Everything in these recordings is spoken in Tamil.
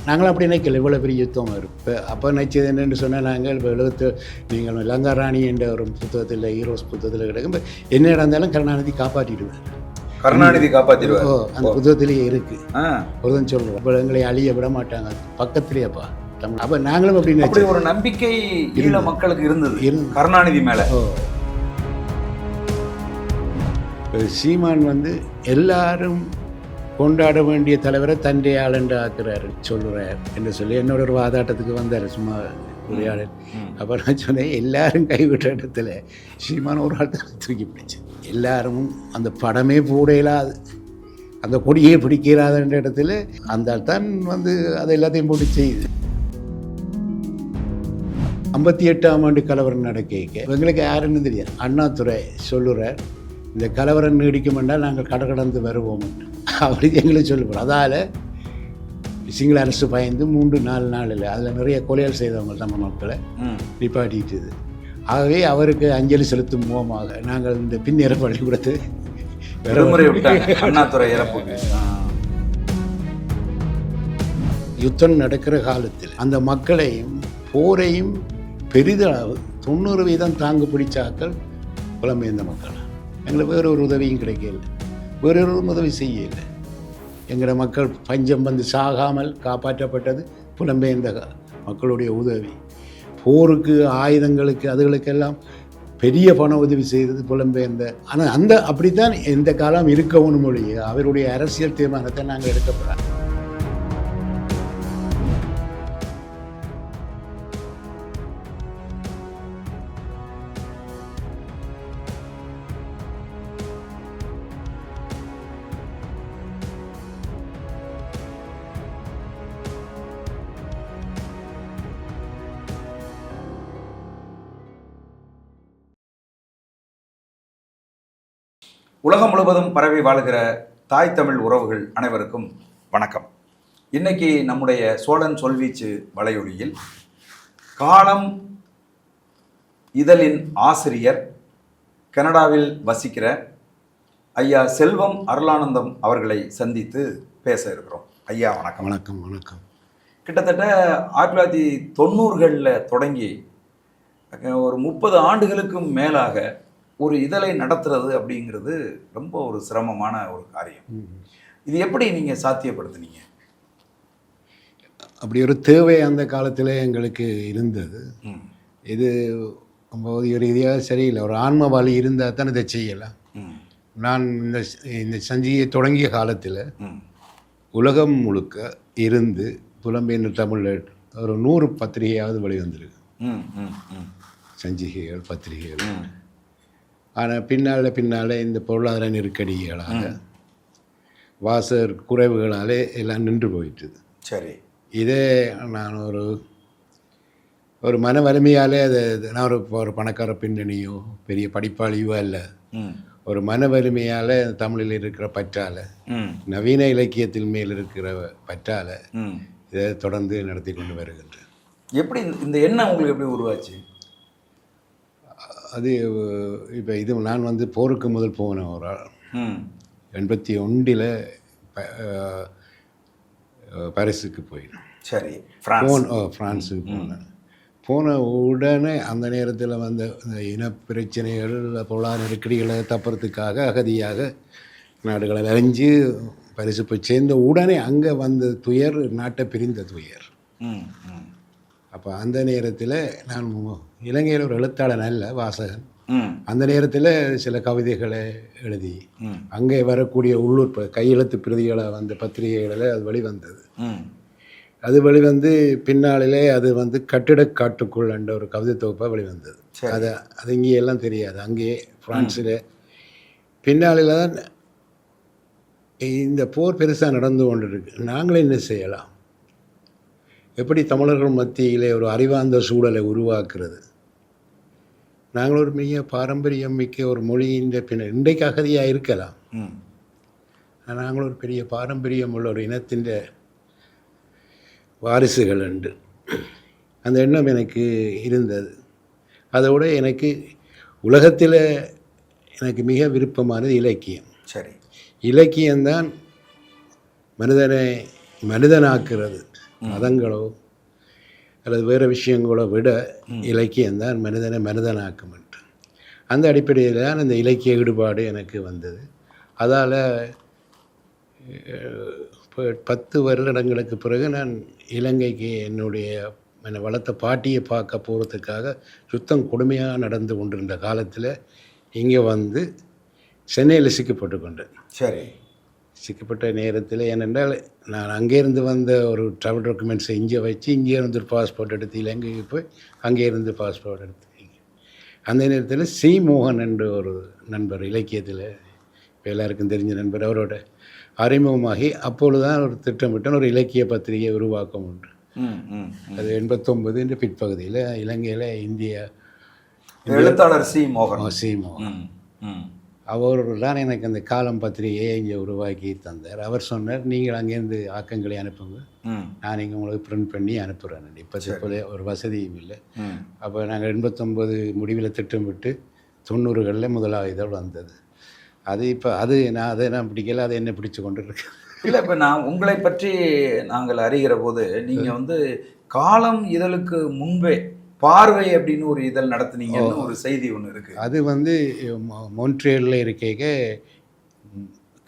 நாங்களும் அப்படி நினைக்கல இவ்வளோ பெரிய யுத்தம் வரும். இப்போ அப்போ நினச்சது என்னென்னு சொன்னால், நாங்கள் இப்போ நீங்கள் லங்காராணி என்ற ஒரு புத்தகத்தில் ஹீரோஸ் புத்தகத்தில் கிடைக்கும் என்ன இருந்தாலும் கருணாநிதி காப்பாற்றிடுவேன். கருணாநிதி காப்பாற்றிடுவார். அந்த புத்தகத்திலேயே இருக்குது. ஒருதான் சொல்கிறோம், இப்போ எங்களை அழிய விட மாட்டாங்க பக்கத்துலேயேப்பா தமிழ். அப்போ நாங்களும் அப்படி ஒரு நம்பிக்கை ஈழ மக்களுக்கு இருந்தது கருணாநிதி மேலே. சீமான் எல்லாரும் கொண்டாட வேண்டிய தலைவரை தன்னுடைய ஆள் என்று ஆக்குறாரு சொல்லுறார் என்று சொல்லி என்னோட ஒரு வாதாட்டத்துக்கு வந்தார் சும்மா உரையாடல். அப்போ நான் சொன்னேன், எல்லாரும் கைவிட்ட இடத்துல சீமான் ஒரு ஆள் தான் தூக்கி பிடிச்சு. எல்லாரும் அந்த படமே போடையிலாது, அந்த கொடியே பிடிக்கிறாதுன்ற இடத்துல அந்த ஆள் தான் அதை எல்லாத்தையும் போட்டு செய்யுது. 58ஆம் ஆண்டு கலவரம் நடக்க எங்களுக்கு யாருன்னு தெரியாது. அண்ணாதுரை சொல்லுறார், இந்த கலவரம் நீடிக்கும் என்றால் நாங்கள் கடந்து வருவோம் அப்படி எங்களுக்கு சொல்லுவோம். அதால் சிங்கள அரசு பயந்து 3-4 நாளில் அதில் நிறைய கொலைகள் செய்தவங்க தமிழ் மக்களை நிப்பாட்டிட்டுது. ஆகவே அவருக்கு அஞ்சலி செலுத்தும் முகமாக நாங்கள் இந்த பின்னேற பள்ளிக்கூடத்து யுத்தம் நடக்கிற காலத்தில் அந்த மக்களையும் போரையும் பெரிதளவு 90% தாங்கு பிடிச்சாக்கள் புலம்பெயர்ந்த மக்கள். எங்களுக்கு வேற ஒரு உதவியும் கிடைக்கல, வேறொரு உதவி செய்யலை. எங்களோட மக்கள் பஞ்சம் சாகாமல் காப்பாற்றப்பட்டது புலம்பெயர்ந்த மக்களுடைய உதவி. போருக்கு ஆயுதங்களுக்கு அதுகளுக்கெல்லாம் பெரிய பண உதவி செய்தது புலம்பெயர்ந்த. ஆனால் அப்படித்தான் எந்த காலம் இருக்கவும் மொழிய அவருடைய அரசியல் தீர்மானத்தை நாங்கள் எடுக்கப்படாது. உலகம் முழுவதும் பரவி வாழ்கிற தாய் தமிழ் உறவுகள் அனைவருக்கும் வணக்கம். இன்னைக்கு நம்முடைய சோழன் சொல்வீச்சு வலையொலியில் காலம் இதழின் ஆசிரியர், கனடாவில் வசிக்கிற ஐயா செல்வம் அருளானந்தம் அவர்களை சந்தித்து பேச இருக்கிறோம். ஐயா வணக்கம். வணக்கம். வணக்கம். கிட்டத்தட்ட 1990களில் தொடங்கி ஒரு 30 ஆண்டுகளுக்கும் மேலாக ஒரு இதழை நடத்துறது அப்படிங்கிறது ரொம்ப ஒரு சிரமமான ஒரு காரியம். இது எப்படி நீங்கள் சாத்தியப்படுத்துனீங்க? அப்படி ஒரு தேவை அந்த காலத்தில் எங்களுக்கு இருந்தது. இது ஒரு ரீதியாக சரியில்லை. ஒரு ஆன்ம வலி இருந்தால் தான் இதை செய்யலாம். நான் இந்த சஞ்சியை தொடங்கிய காலத்தில் உலகம் முழுக்க இருந்து புலம்பெயர்ந்த தமிழில் ஒரு 100 பத்திரிகையாவது வெளிவந்திருக்கு, சஞ்சிகைகள் பத்திரிகைகள். ஆனால் பின்னால் இந்த பொருளாதார நெருக்கடிகளால் வாசகர் குறைவுகளாலே எல்லாம் நின்று போயிட்டுது. சரி, இதே நான் ஒரு மன வலிமையாலே நான் ஒரு பணக்கார பின்னணியோ பெரிய படிப்பாளியோ இல்லை, ஒரு மன வலிமையால் தமிழில் இருக்கிற பற்றால், நவீன இலக்கியத்தின் மேல் இருக்கிற பற்றால் இதை தொடர்ந்து நடத்தி கொண்டு வருகின்றேன். எப்படி இந்த எண்ணம் உங்களுக்கு எப்படி உருவாச்சு? அது இப்போ நான் போருக்கு முதல் போன ஒரு ஆள். 81 பாரிஸுக்கு போயினேன். சரி, ஃப்ரான்ஸுக்கு போன உடனே அந்த நேரத்தில் இந்த இன பிரச்சனைகள், பொருளாதார நெருக்கடிகளை தப்புறதுக்காக அகதியாக நாடுகளை அலைஞ்சு பாரிஸு போய் சேர்ந்த உடனே அங்கே வந்த துயர் நாட்டை பிரிந்த துயர். அப்போ அந்த நேரத்தில் நான் இலங்கையில் ஒரு எழுத்தாளர் அல்ல, வாசகன். அந்த நேரத்தில் சில கவிதைகளை எழுதி அங்கே வரக்கூடிய உள்ளூர் கையெழுத்து பிரதிகளை பத்திரிகைகளில் அது வெளிவந்தது. அது வெளிவந்து பின்னாளிலே அது கட்டிடக்காட்டுக்குள் என்ற ஒரு கவிதை தொகுப்பாக வெளிவந்தது. அது இங்கே எல்லாம் தெரியாது, அங்கேயே ஃப்ரான்ஸில். பின்னாளில் தான் இந்த போர் பெருசாக நடந்து கொண்டு இருக்கு, நாங்களே என்ன செய்யலாம், எப்படி தமிழர்கள் மத்தியிலே ஒரு அறிவார்ந்த சூழலை உருவாக்குறது. நாங்கள் ஒரு மிக பாரம்பரியம் மிக்க ஒரு மொழியின் பின்னர் இன்றைக்கு அகதியாக இருக்கலாம், நாங்கள் ஒரு பெரிய பாரம்பரியம் உள்ள ஒரு இனத்தின் வாரிசுகள் உண்டு. அந்த எண்ணம் எனக்கு இருந்தது. அதோட எனக்கு உலகத்தில் எனக்கு மிக விருப்பமானது இலக்கியம். சரி, இலக்கியம்தான் மனிதனாக்குறது. மதங்களோ அல்லது வேறு விஷயங்களோ விட இலக்கியம்தான் மனிதனை மனிதனாக்கும் என்று அந்த அடிப்படையில் தான் இந்த இலக்கிய ஈடுபாடு எனக்கு வந்தது. அதால் இப்போ 10 வருடங்களுக்கு பிறகு நான் இலங்கைக்கு என்னை வளர்த்த பாட்டியை பார்க்க போகிறதுக்காக சுத்தம் கொடுமையாக நடந்து கொண்டிருந்த காலத்தில் இங்கே வந்து சென்னையில் சிக்கப்பட்டு கொண்டேன். சரி. சிக்கப்பட்ட நேரத்தில் ஏனென்றால் நான் அங்கேருந்து வந்த ஒரு ட்ராவல் டாக்குமெண்ட்ஸை இங்கே வச்சு இங்கேருந்து ஒரு பாஸ்போர்ட் எடுத்து இலங்கைக்கு போய் அங்கேருந்து பாஸ்போர்ட் எடுத்து அந்த நேரத்தில் சி மோகன் என்ற ஒரு நண்பர் இலக்கியத்தில் இப்போ எல்லாருக்கும் தெரிஞ்ச நண்பர் அவரோட அறிமுகமாகி அப்பொழுதுதான் ஒரு திட்டமிட்ட ஒரு இலக்கிய பத்திரிகை உருவாக்கம் உண்டு. அது 89 என்ற பிற்பகுதியில் இலங்கையில் இந்திய எழுத்தாளர் சி மோகன். சி மோகன் அவர் தான் எனக்கு அந்த காலம் பத்திரிகையை இங்கே உருவாக்கி தந்தார். அவர் சொன்னார், நீங்கள் அங்கேருந்து ஆக்கங்களை அனுப்புங்க, நான் இங்கே உங்களுக்கு பிரிண்ட் பண்ணி அனுப்புகிறேன். இப்போ ஒரு வசதியும் இல்லை. அப்போ நாங்கள் 89 முடிவில் திட்டமிட்டு 90களில் முதலாவது இதழ் வந்தது. அது இப்போ அதை நான் பிடிக்கல, அதை என்ன பிடிச்சு கொண்டு இருக்கு. இல்லை, இப்போ நான் உங்களை பற்றி நாங்கள் அறிகிற போது நீங்கள் வந்து காலம் இதழுக்கு முன்பே பார்வை அப்படின்னு ஒரு இதழ் நடத்துனீங்கன்னு ஒரு செய்தி ஒன்று இருக்குது. அது வந்து மொன்ட்ரியலில் இருக்க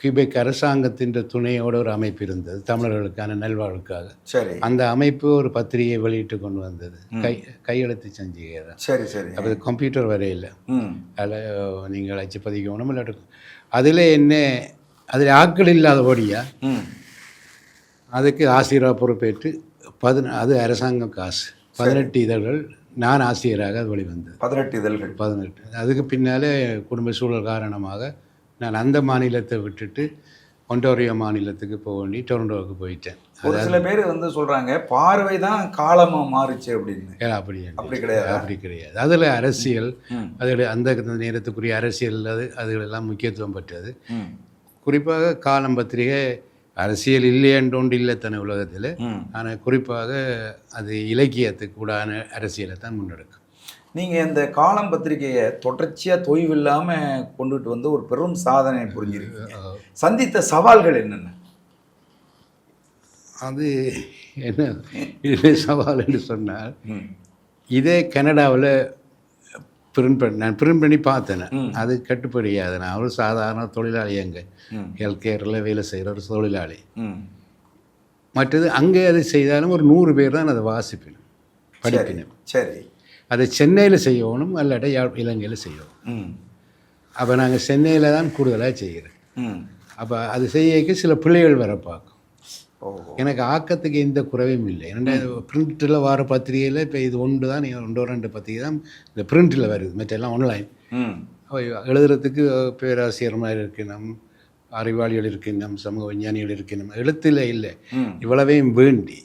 கியூபெக் அரசாங்கத்தின் துணையோட ஒரு அமைப்பு இருந்தது தமிழர்களுக்கான நல்வாழ்வுக்காக. சரி. அந்த அமைப்பு ஒரு பத்திரிகை வெளியிட்டு கொண்டு வந்தது. கையெழுத்து சஞ்சிகை தான். சரி சரி. அப்போ கம்ப்யூட்டர் வரையில் அதில் நீங்கள் அச்சு பதிக்கணும் இல்லாட்டி அதில் அதில் ஆட்கள் இல்லாதபடியா அதுக்கு ஆசிரியராக பொறுப்பேற்று அது அரசாங்கம் காசு 18 இதழ்கள் நான் ஆசிரியராக அது வெளிவந்தது. 18 இதழ்கள். 18. அதுக்கு பின்னாலே குடும்ப சூழல் காரணமாக நான் அந்த மாநிலத்தை விட்டுட்டு ஒன்டாரியோ மாநிலத்துக்கு போக வேண்டி டொரண்டோவுக்கு போயிட்டேன். ஒரு சில பேர் வந்து சொல்கிறாங்க பார்வை தான் காலமாக மாறுச்சு அப்படின்னு. அப்படி கிடையாது. அப்படி கிடையாது. அதில் அரசியல், அதில் அந்த நேரத்துக்குரிய அரசியல் அதுகளெல்லாம் முக்கியத்துவம் பெற்றது. குறிப்பாக காலம் பத்திரிகை அரசியல் இல்லையன்றொன்று இல்லை தன உலகத்தில். ஆனால் குறிப்பாக அது இலக்கியத்துக்கு கூடான அரசியலை தான் முன்னெடுக்கும். நீங்கள் இந்த காலம் பத்திரிகையை தொடர்ச்சியாக தொய்வில்லாமல் கொண்டுட்டு வந்து ஒரு பெரும் சாதனை புரிஞ்சிருக்கீங்க. சந்தித்த சவால்கள் என்னென்ன? அது என்ன சவால் என்று சொன்னால், இதே கனடாவில் நான் பிரிண்ட் பண்ணி பார்த்தேன். அது கட்டுப்படியாது. நான் ஒரு சாதாரண தொழிலாளி, அங்கே ஹெல்த் கேரில் வேலை செய்கிற ஒரு தொழிலாளி. மற்றது அங்கே அதை செய்தாலும் ஒரு 100 பேர் தான் அதை வாசிப்பினும் படிப்பினும். சரி. அதை சென்னையில் செய்யணும் அல்லாட்ட இலங்கையில் செய்யணும். அப்போ நாங்கள் சென்னையில் தான் கூடுதலாக செய்கிறோம். அப்போ அது செய்யக்கு சில பிள்ளைகள் வர பார்க்கும். எனக்கு ஆக்கத்துக்கு எந்த குறைவும் இல்லை. ஏன்னா பிரிண்டில் வர பத்திரிகையில் இப்போ இது ஒன்று தான், 2 பத்திரிகை தான் இந்த பிரிண்டில் வருது, மற்றெல்லாம் ஆன்லைன். எழுதுறதுக்கு பேராசிரியர் மாதிரி இருக்கணும், அறிவாளிகள் இருக்கணும், சமூக விஞ்ஞானிகள் இருக்கணும். எழுத்தில் இல்லை. இவ்வளவையும் வேண்டி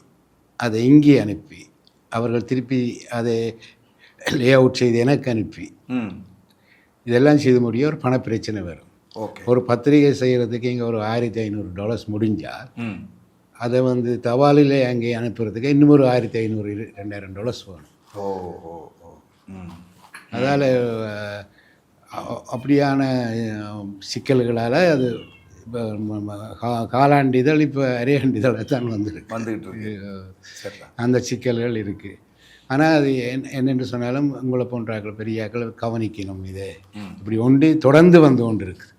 அதை இங்கே அனுப்பி அவர்கள் திருப்பி அதை லே அவுட் செய்து எனக்கு அனுப்பி இதெல்லாம் செய்து முடிய ஒரு பண பிரச்சனை வரும். ஒரு பத்திரிகை செய்கிறதுக்கு இங்கே ஒரு $1500 முடிஞ்சால் அதை வந்து தபாலில் அங்கே அனுப்புறதுக்கு இன்னும் ஒரு $1500-2000 வேணும். அதால் அப்படியான சிக்கல்களால் அது காலாண்டு இதழ் இப்போ அரையாண்டு இதழை தான் வந்துக்கிட்டு இருக்கு. அந்த சிக்கல்கள் இருக்குது. ஆனால் அது என்னென்று சொன்னாலும் உங்களை போன்றாக்கள் பெரியாக்கள் கவனிக்கணும். இதை இப்படி ஒன்று தொடர்ந்து வந்து கொண்டு இருக்குது.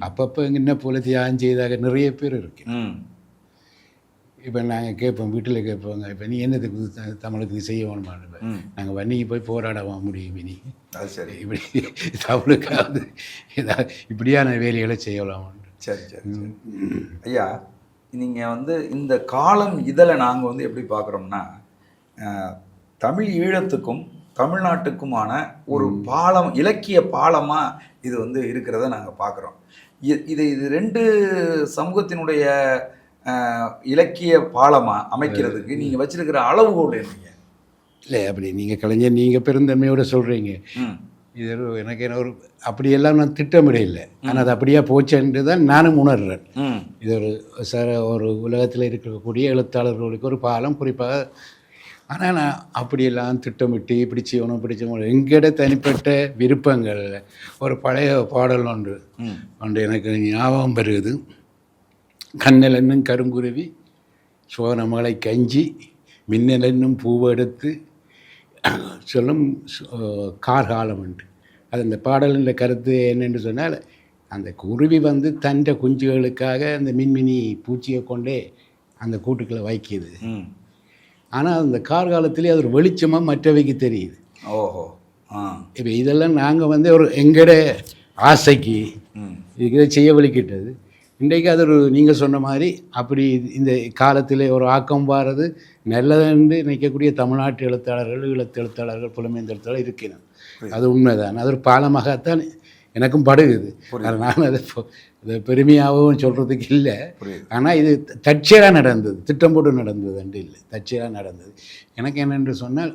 அப்பப்போ என்ன போல தியாகம் செய்தாக நிறைய பேர் இருக்கு. இப்போ நாங்கள் கேட்போம், வீட்டில் கேட்போங்க, இப்போ நீ என்னதுக்கு தமிழுக்கு செய்ய வேணுமான்னு. நாங்கள் வன்னிக்கு போய் போராடவா முடியும் இனி? அது சரி, இப்படி தமிழுக்காவது இப்படியான வேலைகளை செய்யலாம். சரி சரி. ஐயா, நீங்கள் வந்து இந்த காலம் இதழை நாங்கள் வந்து எப்படி பார்க்குறோம்னா, தமிழ் ஈழத்துக்கும் தமிழ்நாட்டுக்குமான ஒரு பாலம், இலக்கிய பாலமாக இது வந்து இருக்கிறத நாங்கள் பார்க்குறோம். இது 2 சமூகத்தினுடைய இலக்கிய பாலமாக அமைக்கிறதுக்கு நீங்கள் வச்சிருக்கிற அளவுகோல் என்னங்க? இல்லை, அப்படி நீங்கள் கலைஞர் நீங்கள் பெருந்தன்மையோடு சொல்கிறீங்க. இது எனக்கு என்ன ஒரு அப்படியெல்லாம் நான் திட்டமிட இல்லை. ஆனால் அது அப்படியே போச்சுன்று தான் நானும் உணர்றேன். இது ஒரு உலகத்தில் இருக்கக்கூடிய எழுத்தாளர்களுக்கு ஒரு பாலம் குறிப்பாக. ஆனால் நான் அப்படியெல்லாம் திட்டமிட்டு இப்படி செய்யணும் இப்படி செய்யணும் எங்கிட்ட தனிப்பட்ட விருப்பங்கள். ஒரு பழைய பாடல் ஒன்று எனக்கு ஞாபகம் பெறுகிறது. கண்ணல் என்னும் கருங்குருவி சோனமலை கஞ்சி மின்னல் என்னும் பூவை எடுத்து சொல்லும் கார்காலம் உண்டு. அது அந்த பாடலின் கருத்து என்னென்று சொன்னால், அந்த குருவி வந்து தன் குஞ்சுகளுக்காக அந்த மின்மினி பூச்சியை கொண்டே அந்த கூட்டுக்களை வைக்கிது. ஆனால் அந்த கார்காலத்திலே அது ஒரு வெளிச்சமாக மற்றவைக்கு தெரியுது. ஓஹோ. இப்போ இதெல்லாம் நாங்கள் வந்து ஒரு எங்கட ஆசைக்கு இதை செய்ய வலிக்கிட்டது. இன்றைக்கு அது ஒரு நீங்கள் சொன்ன மாதிரி அப்படி இந்த காலத்தில் ஒரு ஆக்கம் வாரது நல்லதென்று நினைக்கக்கூடிய தமிழ்நாட்டு எழுத்தாளர்கள், எழுத்தாளர்கள், புலமைந்த எழுத்தாளர்கள் இருக்கிறான். அது உண்மைதான். அது ஒரு பாலமாகத்தான் எனக்கும் படுகுது. நான் அதை பெருமையாகவும் சொல்கிறதுக்கு இல்லை. ஆனால் இது தற்செயலாக நடந்தது, திட்டம் போட்டு நடந்தது என்று இல்லை, தற்செயலாக நடந்தது. எனக்கு என்னென்று சொன்னால்,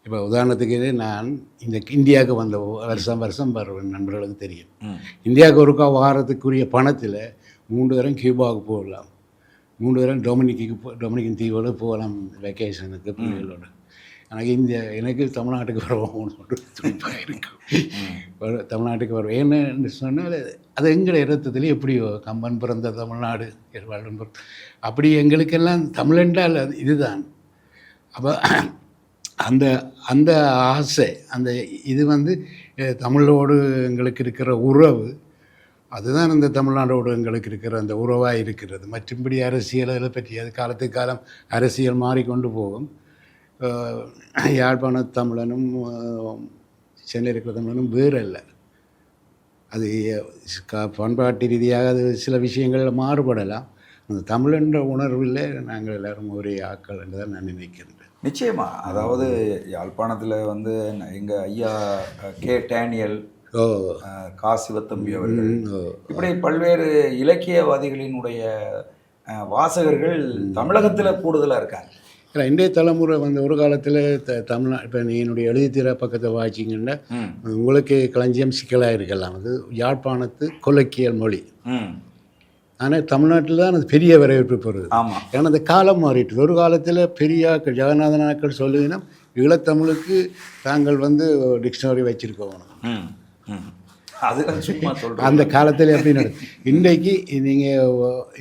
இப்போ உதாரணத்துக்கு நான் இந்த இந்தியாவுக்கு வந்த வருஷம் வருவேன், நண்பர்களுக்கு தெரியும். இந்தியாவுக்கு ஒருக்கா வாரத்துக்குரிய பணத்தில் 3 தரம் கியூபாவுக்கு போகலாம், 3 தரம் டொமினிக்கன் தீவுகளுக்கு போகலாம் வெக்கேஷனுக்கு பிள்ளைகளோட. எனக்கு தமிழ்நாட்டுக்கு வரவோம்னு துடிப்பாக இருக்கும். தமிழ்நாட்டுக்கு வருவோம் ஏன்னு சொன்னால், அது எங்களை இரத்தத்திலே எப்படியோ கம்பன் பிறந்த தமிழ்நாடு, அப்படி எங்களுக்கெல்லாம் தமிழென்றால் அது இதுதான். அப்போ அந்த அந்த ஆசை, அந்த இது வந்து தமிழோடு எங்களுக்கு இருக்கிற உறவு, அதுதான் இந்த தமிழ்நாடோடு எங்களுக்கு இருக்கிற அந்த உறவாக இருக்கிறது. மற்றும்படி அரசியலை பற்றி அது காலத்துக்கு காலம் அரசியல் மாறிக்கொண்டு போகும். யாழ்ப்பாண தமிழனும் சென்னை இருக்கிற தமிழனும் வேறு இல்லை. அது பண்பாட்டு ரீதியாக அது சில விஷயங்களில் மாறுபடலாம். அந்த தமிழென்ற உணர்வில் நாங்கள் எல்லோரும் ஒரே ஆக்கள் என்று தான் நான் நினைக்கிறேன். நிச்சயமா. அதாவது யாழ்ப்பாணத்தில் வந்து எங்கள் ஐயா கே டேனியல், காசிவத்தம்பி அவர்கள், இப்படி பல்வேறு இலக்கியவாதிகளினுடைய வாசகர்கள் தமிழகத்தில் கூடுதலாக இருக்காங்க. இன்றைய தலைமுறை வந்து ஒரு காலத்தில் இப்போ என்னுடைய எழுதித்திர பக்கத்தை வாசிங்கன்னா உங்களுக்கு களஞ்சியம் சிக்கலாக இருக்கலாம். அது யாழ்ப்பாணத்து கொலக்கியல் மொழி. ஆனால் தமிழ்நாட்டில் தான் அது பெரிய வரவேற்பு பெறுது. ஆமாம். ஏன்னா அந்த காலம் மாறிட்டு. ஒரு காலத்தில் பெரியாக்கள், ஜெகநாதனாக்கள் சொல்லுங்கன்னா ஈழத்தமிழுக்கு தாங்கள் வந்து டிக்ஷனரி வச்சுருக்கணும். அந்த காலத்தில் எப்படி நடக்கும். இன்றைக்கு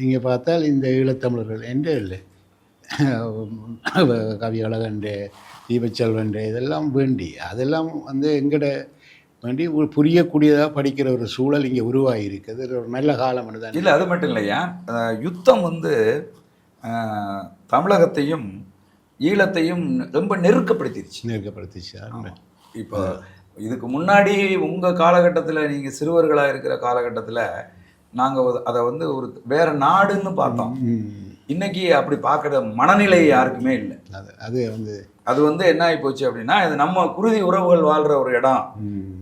இங்கே பார்த்தால் இந்த ஈழத்தமிழர்கள் என்றே இல்லை, கவி அழகண்டே, தீபச்செல்வன்றே, இதெல்லாம் வேண்டி அதெல்லாம் வந்து எங்கட வேண்டி புரியக்கூடியதாக படிக்கிற ஒரு சூழல் இங்கே உருவாகி இருக்குது. ஒரு நல்ல காலம் தான். இல்லை, அது மட்டும் இல்லையா, யுத்தம் வந்து தமிழகத்தையும் ஈழத்தையும் ரொம்ப நெருக்கப்படுத்திடுச்சு. இப்போ இதுக்கு முன்னாடி உங்கள் காலகட்டத்தில், நீங்கள் சிறுவர்களாக இருக்கிற காலகட்டத்தில் நாங்கள் அதை வந்து ஒரு வேற நாடுன்னு பார்த்தோம். இன்னைக்கு அப்படி பார்க்குற மனநிலை யாருக்குமே இல்லை. அது வந்து என்ன ஆகி போச்சு அப்படின்னா, இது நம்ம குருதி உறவுகள் வாழ்கிற ஒரு இடம்,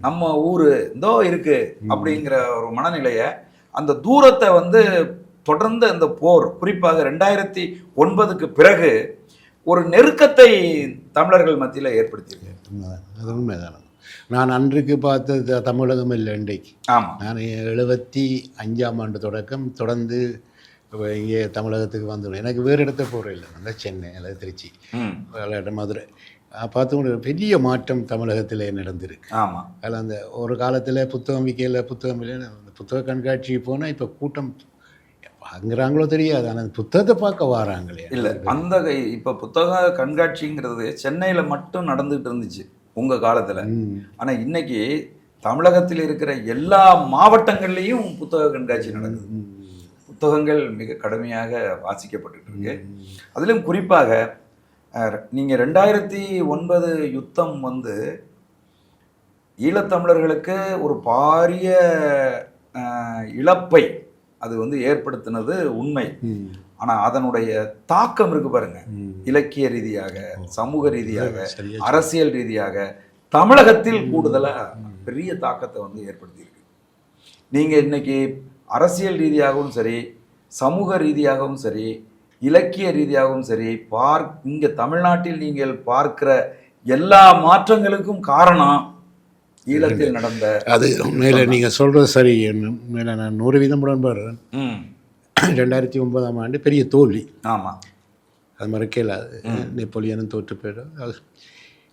நம்ம ஊர் இதோ இருக்கு அப்படிங்கிற ஒரு மனநிலையை, அந்த தூரத்தை வந்து தொடர்ந்து அந்த போர், குறிப்பாக 2009க்கு பிறகு ஒரு நெருக்கத்தை தமிழர்கள் மத்தியில் ஏற்படுத்தியிருக்கு. அது உண்மைதான். நான் அன்றைக்கு பார்த்த தமிழகம் இல்லை இன்றைக்கு. ஆமாம். நான் 75ஆம் ஆண்டு தொடக்கம் தொடர்ந்து இங்கே தமிழகத்துக்கு வந்துடும். எனக்கு வேறு இடத்த போகிற இல்லை, அந்த சென்னை அல்லது திருச்சி அல்லது மதுரை பார்த்து பெரிய மாற்றம் தமிழகத்தில் நடந்திருக்கு. ஆமாம். அதில் அந்த ஒரு காலத்தில் புத்தகம் விற்கல, புத்தகம் இல்லைன்னு அந்த புத்தக கண்காட்சிக்கு போனால் இப்போ கூட்டம் வாங்குறாங்களோ தெரியாது, ஆனால் அந்த புத்தகத்தை பார்க்க வராங்களே. இல்லை, அந்த இப்போ புத்தக கண்காட்சிங்கிறது சென்னையில் மட்டும் நடந்துகிட்டு இருந்துச்சு உங்கள் காலத்தில். ஆனால் இன்னைக்கு தமிழகத்தில் இருக்கிற எல்லா மாவட்டங்கள்லேயும் புத்தக கண்காட்சி நடக்குது. புத்தகங்கள் மிக கடுமையாக வாசிக்கப்பட்டு இருக்கு. அதிலும் குறிப்பாக நீங்கள் 2009 யுத்தம் வந்து ஈழத்தமிழர்களுக்கு ஒரு பாரிய இழப்பை அது வந்து ஏற்படுத்தினது உண்மை. ஆனால் அதனுடைய தாக்கம் இருக்கு பாருங்க, இலக்கிய ரீதியாக, சமூக ரீதியாக, அரசியல் ரீதியாக தமிழகத்தில் கூடுதலாக பெரிய தாக்கத்தை வந்து ஏற்படுத்தியிருக்கு. நீங்கள் இன்னைக்கு அரசியல் ரீதியாகவும் சரி, சமூக ரீதியாகவும் சரி, இலக்கிய ரீதியாகவும் சரி, இங்கே தமிழ்நாட்டில் நீங்கள் பார்க்கிற எல்லா மாற்றங்களுக்கும் காரணம் ஈழத்தில் நடந்த அது. மேலே நீங்கள் சொல்கிறது சரி, மேலே நான் 100% உடன்பாடுறேன். 2009ஆம் ஆண்டு பெரிய தோல்வி. ஆமாம், அது மறக்கல. நெப்போலியனும் தோற்று போயிடும்,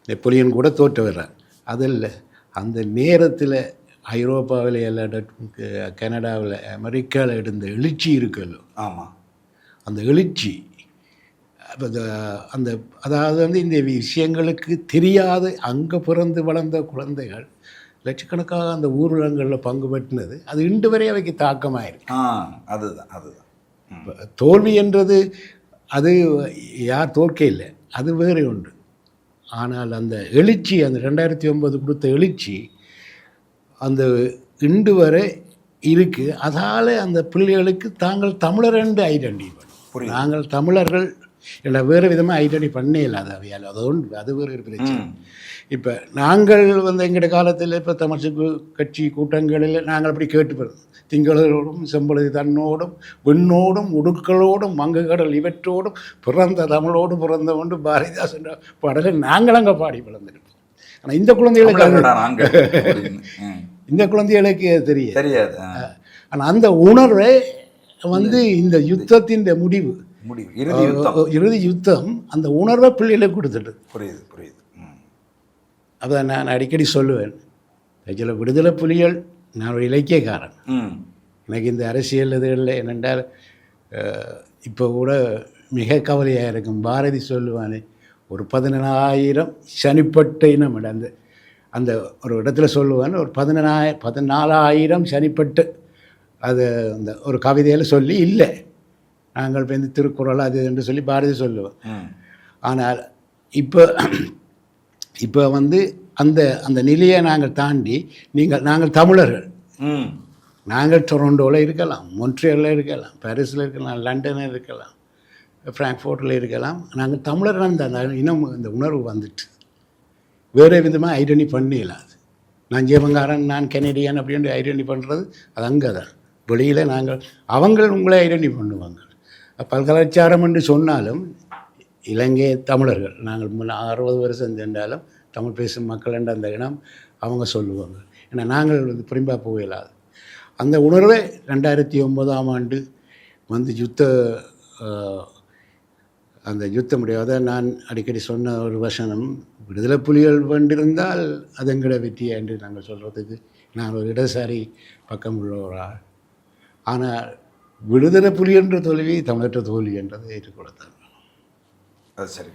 நெப்போலியன் கூட தோற்று வர்றார். அதில் அந்த நேரத்தில் ஐரோப்பாவில் எல்லா கனடாவில் அமெரிக்காவில் எடுந்த எழுச்சி இருக்குல்ல. ஆமாம். அந்த எழுச்சி அப்ப அந்த அதாவது வந்து இந்த விஷயங்களுக்கு தெரியாது அங்கே பிறந்து வளர்ந்த குழந்தைகள் லட்சக்கணக்காக அந்த ஊர்வலங்களில் பங்கு பெற்றினது அது இன்று வரை அவைக்கு தாக்கமாயிருக்கு. அதுதான் அதுதான் தோல்வி என்றது அது யார் தோற்க இல்லை, அது வேறு ஒன்று. ஆனால் அந்த எழுச்சி, அந்த 2009 கொடுத்த எழுச்சி அந்த இன்று வரை இருக்குது. அதால் அந்த பிள்ளைகளுக்கு தாங்கள் தமிழர் என்று ஐடென்டிஃபை பண்ணணும். நாங்கள் தமிழர்கள் இல்லை வேறு விதமாக ஐடென்டி பண்ணே இல்லாத அவையால் அது வேறு ஒரு பிரச்சனை. இப்போ நாங்கள் வந்து எங்களுடைய காலத்தில் இப்போ தமிழ் கட்சி கூட்டங்களில் நாங்கள் அப்படி கேட்டுப்போம், திங்களோடும் செம்பொழுது தன்னோடும் விண்ணோடும் உடுக்களோடும் மங்கு கடல் இவற்றோடும் பிறந்த தமிழோடு பிறந்த கொண்டு பாரதிதாசன் பாடலை நாங்கள் அங்கே பாடி பிறந்திருப்போம். ஆனால் இந்த குழந்தைகளுக்கு தெரியாது. ஆனால் அந்த உணர்வை வந்து இந்த யுத்தத்தின் முடிவு இறுதி யுத்தம் அந்த உணர்வை பிள்ளைகளுக்கு கொடுத்துட்டு. புரியுது. அதான் நான் அடிக்கடி சொல்லுவேன், சில விடுதலை புலிகள், நான் ஒரு இலக்கியக்காரன், எனக்கு இந்த அரசியல் இதுகளில் என்னென்றால் இப்போ கூட மிக கவலையாக இருக்கும். பாரதி சொல்லுவானே, ஒரு 14,000 சனிப்பட்ட இனம். அந்த அந்த ஒரு இடத்துல சொல்லுவான், ஒரு 14,000 சனிப்பட்டு அது அந்த ஒரு கவிதையில் சொல்லி இல்லை, நாங்கள் இப்போ இந்த திருக்குறள் அது என்று சொல்லி பாரதி சொல்லுவோம். ஆனால் இப்போ வந்து அந்த அந்த நிலையை நாங்கள் தாண்டி நாங்கள் தமிழர்கள், நாங்கள் டொரண்டோவில் இருக்கலாம், மொன்ட்ரியலில் இருக்கலாம், பாரிஸில் இருக்கலாம், லண்டனில் இருக்கலாம், ஃப்ராங்க்ஃபோர்ட்டில் இருக்கலாம், நாங்கள் தமிழர்கள் அந்த இனம் இந்த உணர்வு வந்துட்டு வேறு விதமாக ஐடென்டி பண்ணிடலாம். நான் ஜீவங்காரன், நான் கெனடியன் அப்படின்ட்டு ஐடென்டி பண்ணுறது அது அங்கே தான். வெளியில் அவங்க உங்களை ஐடென்டி பண்ணுவாங்க. பல்கலாச்சாரம் என்று சொன்னாலும் இலங்கை தமிழர்கள் நாங்கள் 60 வருஷம் சென்றாலும் தமிழ் பேசும் மக்கள் என்ற அந்த இனம் அவங்க சொல்லுவாங்க. ஏன்னா நாங்கள் வந்து புரிம்பா போகலாது. அந்த உணர்வை 2009ஆம் ஆண்டு வந்து அந்த யுத்தம் முடியாத நான் அடிக்கடி சொன்ன ஒரு வசனம், விடுதலை புலிகள் வேண்டியிருந்தால் அது எங்கட வெற்றியா என்று நாங்கள் சொல்கிறதுக்கு நான் ஒரு இடதுசாரி பக்கம் உள்ளவரால். ஆனால் விடுதலை புலி என்ற தோல்வி தமிழற்ற தோல்வி என்றதை ஏற்றுக்கொள்ளத்தான் வேணும். அது சரி,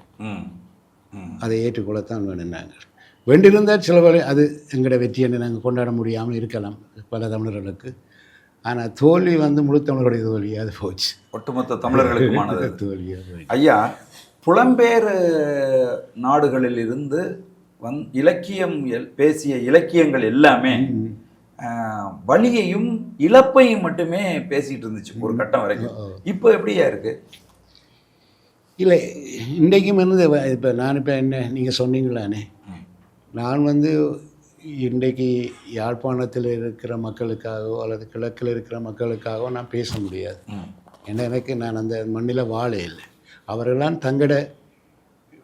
அதை ஏற்றுக்கொள்ளத்தான் வேணும். நாங்கள் வேண்டியிருந்தால் சில வேலை அது எங்களோட வெற்றி என்று நாங்கள் கொண்டாட முடியாமல் இருக்கலாம் பல தமிழர்களுக்கு. ஆனால் தோல்வி வந்து முழு தமிழர்களுடைய தோல்வியாக அது போச்சு, ஒட்டுமொத்த தமிழர்களுக்குமானது தோல்வியாக. ஐயா, புலம்பெயர் நாடுகளில் இருந்து இலக்கியம் பேசிய இலக்கியங்கள் எல்லாமே வலியையும் இழப்பையும் மட்டுமே பேசிட்டு இருந்துச்சு ஒரு கட்டம் வரைக்கும். இப்போ எப்படியா இருக்கு? இல்லை, இன்றைக்கும் வந்து இப்போ நான் இப்போ என்ன நீங்கள் சொன்னீங்களானே, நான் வந்து இன்றைக்கு யாழ்ப்பாணத்தில் இருக்கிற மக்களுக்காகவோ அல்லது கிழக்கில் இருக்கிற மக்களுக்காகவோ நான் பேச முடியாது. ஏன்னா நான் அந்த மண்ணில் வாழ இல்லை. அவர்களாம் தங்களோட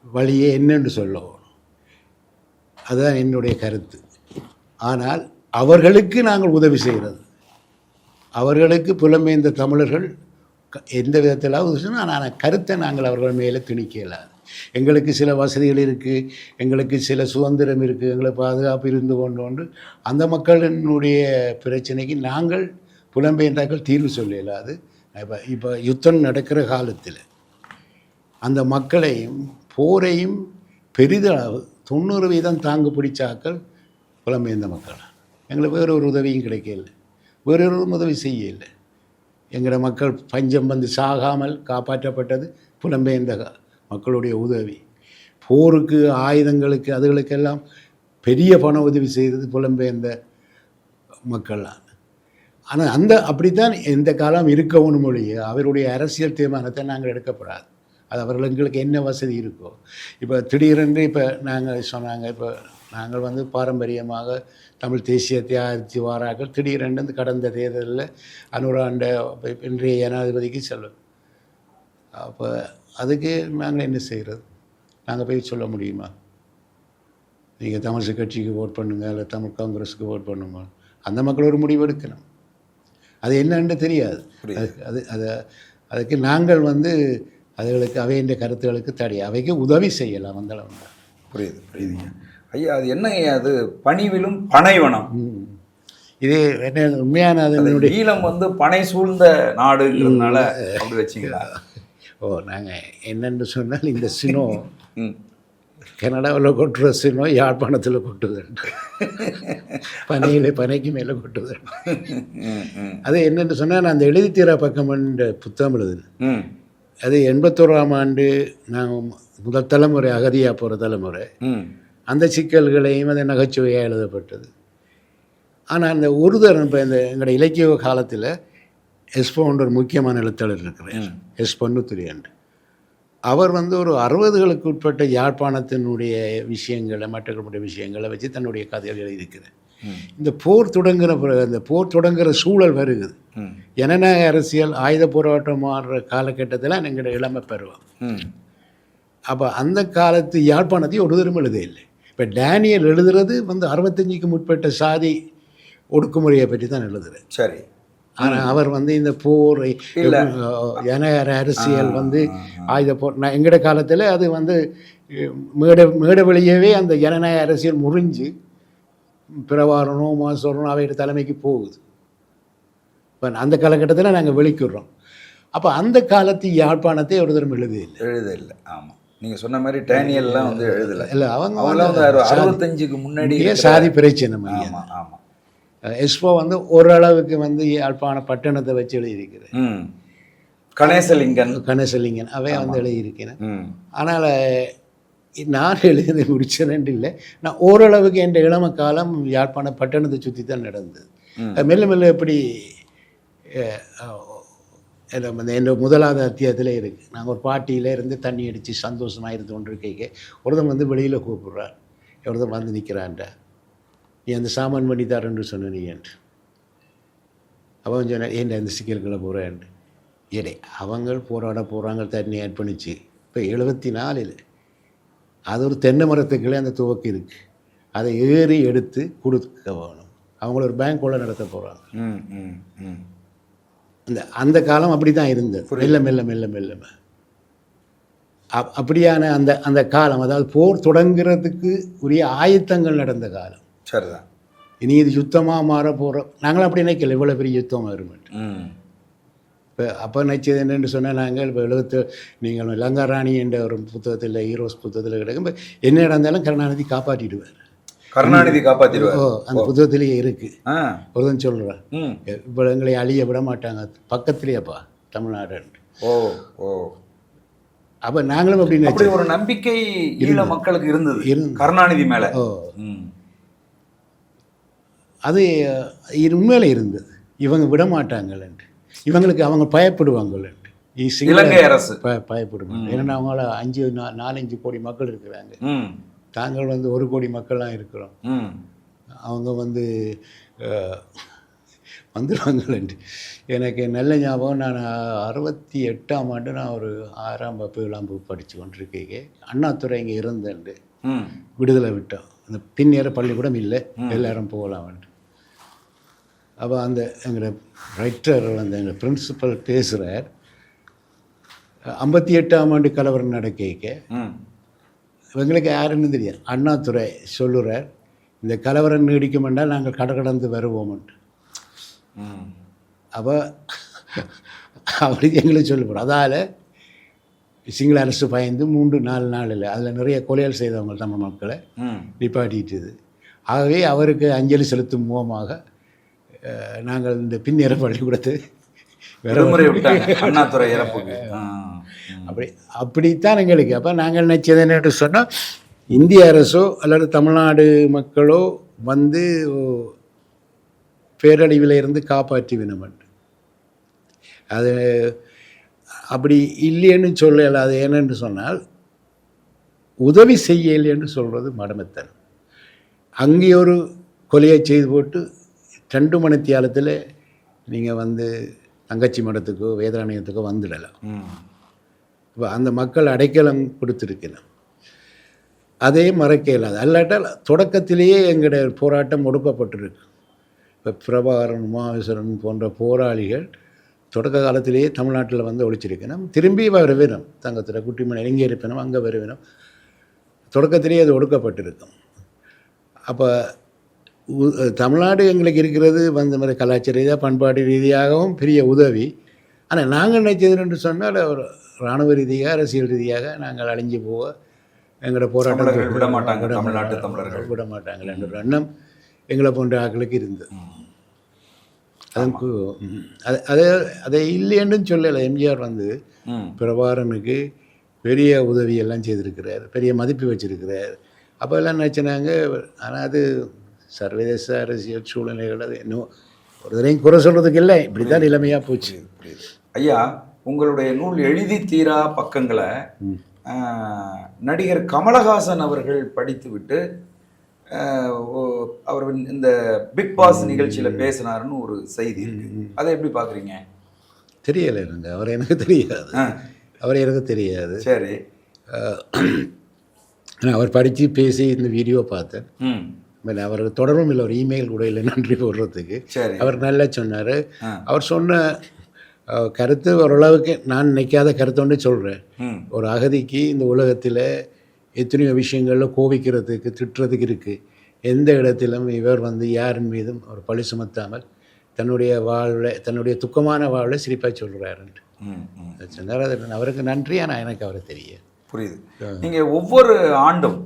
வழியே என்னென்று சொல்லணும், அதுதான் என்னுடைய கருத்து. ஆனால் அவர்களுக்கு நாங்கள் உதவி செய்கிறது, அவர்களுக்கு புலம்பெயர்ந்த தமிழர்கள் எந்த விதத்தில் உதவி செய்யணும். ஆனால் கருத்தை நாங்கள் அவர்கள் மேலே திணிக்கலாது. எங்களுக்கு சில வசதிகள் இருக்குது, எங்களுக்கு சில சுதந்திரம் இருக்குது, எங்களுக்கு பாதுகாப்பு இருந்து கொண்டு அந்த மக்களினுடைய பிரச்சனைக்கு நாங்கள் புலம்பெயர்ந்தாக்கள் தீர்வு சொல்லலாது. இப்போ யுத்தம் நடக்கிற காலத்தில் அந்த மக்களையும் போரையும் பெரிதளவு 90% தாங்கு பிடிச்சாக்கள் புலம்பெயர்ந்த மக்கள். எங்களுக்கு வேறு ஒரு உதவியும் கிடைக்கல, வேறு ஒரு உதவி செய்யலை. எங்களோட மக்கள் பஞ்சம் வந்து சாகாமல் காப்பாற்றப்பட்டது புலம்பெயர்ந்த மக்களுடைய உதவி. போருக்கு ஆயுதங்களுக்கு அதுகளுக்கெல்லாம் பெரிய பண உதவி செய்தது புலம்பெயர்ந்த மக்கள்லாம். ஆனால் அப்படித்தான் எந்த காலம் இருக்கவும் மொழியே அவருடைய அரசியல் தீர்மானத்தை நாங்கள் எடுக்கப்படாது. அது அவர்களுக்கு என்ன வசதி இருக்கோ. இப்போ திடீரென்று இப்போ நாங்கள் சொன்னாங்க, இப்போ நாங்கள் வந்து பாரம்பரியமாக தமிழ் தேசியத்தை ஆதரித்து வாராக்கள் திடீரென்று கடந்த தேர்தலில் அனுராண்ட இன்றைய ஜனாதிபதிக்கு செல்லும். அப்போ அதுக்கு நாங்கள் என்ன செய்கிறது? நாங்கள் போய் சொல்ல முடியுமா, நீங்கள் தமிழ் கட்சிக்கு ஓட் பண்ணுங்க இல்லை தமிழ் காங்கிரஸுக்கு ஓட் பண்ணுங்க? அந்த மக்கள் ஒரு முடிவு எடுக்கணும். அது என்னன்னு தெரியாது. அதுக்கு நாங்கள் வந்து அதுகளுக்கு அவையின் கருத்துகளுக்கு அவைக்கு உதவி செய்யலாம் அந்த அளவு. புரியுதுங்க ஐயா. அது என்ன அது பணிவிலும் பனைவனம், இது என்ன உண்மையான அது ஈழம் வந்து பனை சூழ்ந்த நாடுங்கிறதுனால அப்படி வச்சிங்களா? நாங்கள் என்னென்னு சொன்னால் இந்த சினோ ம் கனடாவில் கொட்டுற சினோ யாழ்ப்பாணத்தில் கொட்டுதுண்டு, பனைக்கு மேலே கொட்டுதுண்டு. அது என்னென்னு சொன்னால் நான் அந்த எழுதித்தீரா பக்கம்ன்ற புத்தகம் எழுதுனேன். ம் அது 81ஆம் ஆண்டு நாங்கள் முதல் தலைமுறை அகதியாக போகிற தலைமுறை. ம் அந்த சிக்கல்களையும் அது நகைச்சுவையாக எழுதப்பட்டது. ஆனால் அந்த ஒரு தரம் இப்போ இந்த எங்களோட இலக்கிய காலத்தில் எஸ்போன்ற ஒரு முக்கியமான எழுத்தாளர் இருக்கிறார், எஸ் பொன்னுத்துரியன். அவர் வந்து ஒரு 60களுக்கு உட்பட்ட யாழ்ப்பாணத்தினுடைய விஷயங்களை, மற்றவர்களுடைய விஷயங்களை வச்சு தன்னுடைய கதைகள் எழுதியிருக்கிறார். இந்த போர் தொடங்குற அந்த போர் தொடங்குகிற சூழல் வருகுது. ஜனநாயக அரசியல் ஆயுத போராட்டம் மாறுற காலகட்டத்தில் எங்களோட இளமை பெறுவோம். அப்போ அந்த காலத்து யாழ்ப்பாணத்தையும் ஒரு தரம் எழுத இல்லை. இப்போ டேனியல் எழுதுறது வந்து 65க்கு முற்பட்ட சாதி ஒடுக்குமுறையை பற்றி தான் எழுதுறாரு. சரி. ஆனால் அவர் வந்து இந்த போர் ஜனநாயக அரசியல் வந்து ஆயுத போர் எங்கட காலத்தில் அது வந்து மேட வெளியவே அந்த ஜனநாயக அரசியல் முறிஞ்சு பிரவாரணோ மாசோரனோ அவையோட தலைமைக்கு போகுது. இப்போ அந்த காலகட்டத்தில் நாங்கள் வெளிக்கிடுறோம். அப்போ அந்த காலத்து யாழ்ப்பாணத்தை ஒரு தரம் எழுதவில்லை. ஆமாம், நீங்கள் சொன்ன மாதிரி டேனியல்லாம் வந்து எழுதலை. இல்லை, அவங்க 65க்கு முன்னாடியே சாதி பிரச்சனை. ஆமாம் ஆமாம். எஸ்போ வந்து ஓரளவுக்கு வந்து யாழ்ப்பாண பட்டணத்தை வச்சு எழுதியிருக்கிறேன். கணேசலிங்கன் அவை வந்து எழுதியிருக்கிறேன். ஆனால் நான் எழுதி முடிச்சேன் இல்லை, நான் ஓரளவுக்கு என் இளம காலம் யாழ்ப்பாண பட்டணத்தை சுற்றி தான் நடந்தது. மெல்ல மெல்ல எப்படி என் முதலாவது அத்தியாயத்தில் இருக்குது. நாங்கள் ஒரு பாட்டியில் இருந்து தண்ணி அடித்து சந்தோஷமாக இருந்து கொண்டு இருக்க ஒருத்தன் வந்து வெளியில் கூப்பிட்றார், ஒருத்தன் வந்து நிற்கிறான்டா, நீ அந்த சாமான் பண்ணி தரேன்னு சொன்ன நீ என்று. அவன் சொன்ன ஏன்டா இந்த சிக்கல்களை போகிறேன். ஏடே அவங்க போராட போகிறாங்க, தண்ணி அர்ப்பணிச்சு. இப்போ 74 அது ஒரு தென்னை மரத்துக்குள்ளே அந்த துவக்கு இருக்குது, அதை ஏறி எடுத்து கொடுக்க வேணும். அவங்கள ஒரு பேங்க் கொள்ள நடத்த போகிறாங்க. அந்த காலம் அப்படி தான் இருந்தது. மெல்ல மெல்ல மெல்ல மெல்ல அப்படியான அந்த காலம், அதாவது போர் தொடங்குறதுக்கு உரிய ஆயத்தங்கள் நடந்த காலம். சரிதான். இனி இது யுத்தமாக மாற போகிறோம். நாங்களும் அப்படி நினைக்கல இவ்வளோ பெரிய யுத்தம் வருமெண்ட். இப்போ அப்போ நினச்சது என்னென்னு சொன்னால், நாங்கள் இப்போ நீங்கள் லங்காராணி என்ற ஒரு புத்தகத்தில், ஹீரோஸ் புத்தகத்தில் கிடைக்கும், என்ன நடந்தாலும் கருணாநிதி காப்பாற்றிடுவார். அந்த புத்தகத்திலேயே இருக்குது. ஒருத்தன் சொல்கிறேன், இப்போ எங்களை அழிய விட மாட்டாங்க பக்கத்துலேயேப்பா தமிழ்நாடு. அப்போ நாங்களும் அப்படி ஒரு நம்பிக்கை ஈழ மக்களுக்கு இருந்தது கருணாநிதி மேலே. அது உண்மையில இருந்தது. இவங்க விட மாட்டாங்கள்ன்ட்டு, இவங்களுக்கு அவங்க பயப்படுவாங்கள்ன்ட்டு. இலங்கை அரசு பயப்படுவாங்க. ஏன்னா அவங்கள 4-5 கோடி மக்கள் இருக்கிறாங்க. தாங்கள் வந்து 1 கோடி மக்கள்லாம் இருக்கிறோம். அவங்க வந்து வந்துடுவாங்கள்ன்ட்டு எனக்கு நல்ல ஞாபகம். நான் 68ஆம் ஆண்டு நான் ஒரு 6ஆம் வகுப்பு 7ஆம் வகுப்பு படித்து கொண்டிருக்கேன். அண்ணாதுரை இங்கே இருந்தேன்ட்டு விடுதலை விட்டோம். அந்த பின்னேற பள்ளிக்கூடம் இல்லை, எல்லாரும் போகலாம்ன்ட்டு. அப்போ அந்த எங்களோட ரைட்டர் வந்து எங்கள் பிரின்சிபல் பேசுகிறார். 58ஆம் ஆண்டு கலவரம் நடக்க எங்களுக்கு யாருன்னு தெரியாது. அண்ணாதுரை சொல்லுறார், இந்த கலவரம் நீடிக்கும் என்றால் நாங்கள் கடந்து வருவோம்ன்ட்டு. அப்போ அப்படி எங்களுக்கு சொல்லப்படும். அதால் சிங்கள அரசு பயந்து 3-4 நாளில் அதில் நிறைய கொலைகள் செய்தவங்க தமிழ் மக்களை நிப்பாட்டிட்டுது. ஆகவே அவருக்கு அஞ்சலி செலுத்தும் மூலமாக நாங்கள் இந்த பின்னேற பள்ளிக்கூடத்தை அப்படித்தான் எங்களுக்கு. அப்போ நாங்கள் நினச்சது என்னென்னு சொன்னால், இந்திய அரசோ அல்லது தமிழ்நாடு மக்களோ வந்து பேரழிவில் இருந்து காப்பாற்றி வேணும். அது அப்படி இல்லைன்னு சொல்லலை. அது என்னென்னு சொன்னால், உதவி செய்யலைன்னு சொல்கிறது மடமைத்தனம். அங்கே ஒரு கொலையை செய்து போட்டு 2 மணித்தியாலத்தில் நீங்கள் வந்து தங்கச்சி மடத்துக்கோ வேதாரண்யத்துக்கோ வந்துடலாம். இப்போ அந்த மக்கள் அடைக்கலம் கொடுத்துருக்கணும், அதே மறக்க இல்லாது. அல்லாட்டால் தொடக்கத்திலேயே எங்களுடைய போராட்டம் ஒடுக்கப்பட்டிருக்கு. இப்போ பிரபாகரன், உமாவேஸ்வரன் போன்ற போராளிகள் தொடக்க காலத்திலேயே தமிழ்நாட்டில் வந்து ஒழிச்சிருக்கணும். திரும்பி வர வேணும், தங்கத்தில் குட்டிமணி எங்கே இருப்பினும் அங்கே வர வேணும். தொடக்கத்திலேயே அது ஒடுக்கப்பட்டிருக்கும். அப்போ தமிழ்நாடு எங்களுக்கு இருக்கிறது வந்து மாதிரி கலாச்சார ரீதியாக பண்பாட்டு ரீதியாகவும் பெரிய உதவி. ஆனால் நாங்கள் நினைச்சதுன்னு சொன்னால் ஒரு இராணுவ ரீதியாக அரசியல் ரீதியாக நாங்கள் அழிஞ்சு போக எங்களோட போராட்டம் விட மாட்டாங்க, தமிழ்நாட்டு தமிழர்கள் விட மாட்டாங்களே என்ற ஒரு எண்ணம் எங்களை போன்ற ஆட்களுக்கு இருந்தது. அதுக்கு அதை இல்லைன்னு சொல்லலை. எம்ஜிஆர் வந்து பிரபாகரனுக்கு பெரிய உதவியெல்லாம் செய்திருக்கிறார், பெரிய மதிப்பு வச்சிருக்கிறார். அப்போ எல்லாம் நினச்சினாங்க. ஆனால் அது சர்வதேச அரசியல் சூழ்நிலைகள் அது இன்னும் ஒரு தரையும் குறை சொல்கிறதுக்கு இல்லை, இப்படி தான் நிலைமையாக போச்சு. ஐயா, உங்களுடைய நூல் எழுதி தீரா பக்கங்களை நடிகர் கமலஹாசன் அவர்கள் படித்துவிட்டு அவர் இந்த பிக் பாஸ் நிகழ்ச்சியில் பேசினாருன்னு ஒரு செய்தி இருக்கு. அதை எப்படி பார்க்குறீங்க? தெரியலை எனக்கு, அவர் எனக்கு தெரியாது, அவர் எனக்கு தெரியாது. சரி. அவர் படித்து பேசி இந்த வீடியோ பார்த்தேன். அவர் தொடரும் இல்லை, ஒரு இமெயில் கூட இல்லை நன்றி போடுறதுக்கு. அவர் நல்லா சொன்னார். அவர் சொன்ன கருத்து ஓரளவுக்கு நான் நினைக்காத கருத்து ஒன்று சொல்கிறேன். ஒரு அகதிக்கு இந்த உலகத்தில் எத்தனையோ விஷயங்களில் கோபிக்கிறதுக்கு திட்டுறதுக்கு இருக்குது. எந்த இடத்திலும் இவர் வந்து யாரின் மீதும் ஒரு பழி சுமத்தாமல் தன்னுடைய வாழ்வில், தன்னுடைய துக்கமான வாழ்வில் சிரிப்பாக சொல்கிறாருன்ட்டு சொன்னார். அது அவருக்கு நன்றி. ஆனால் எனக்கு அவரை தெரிய புரியுது. நீங்கள் ஒவ்வொரு ஆண்டும்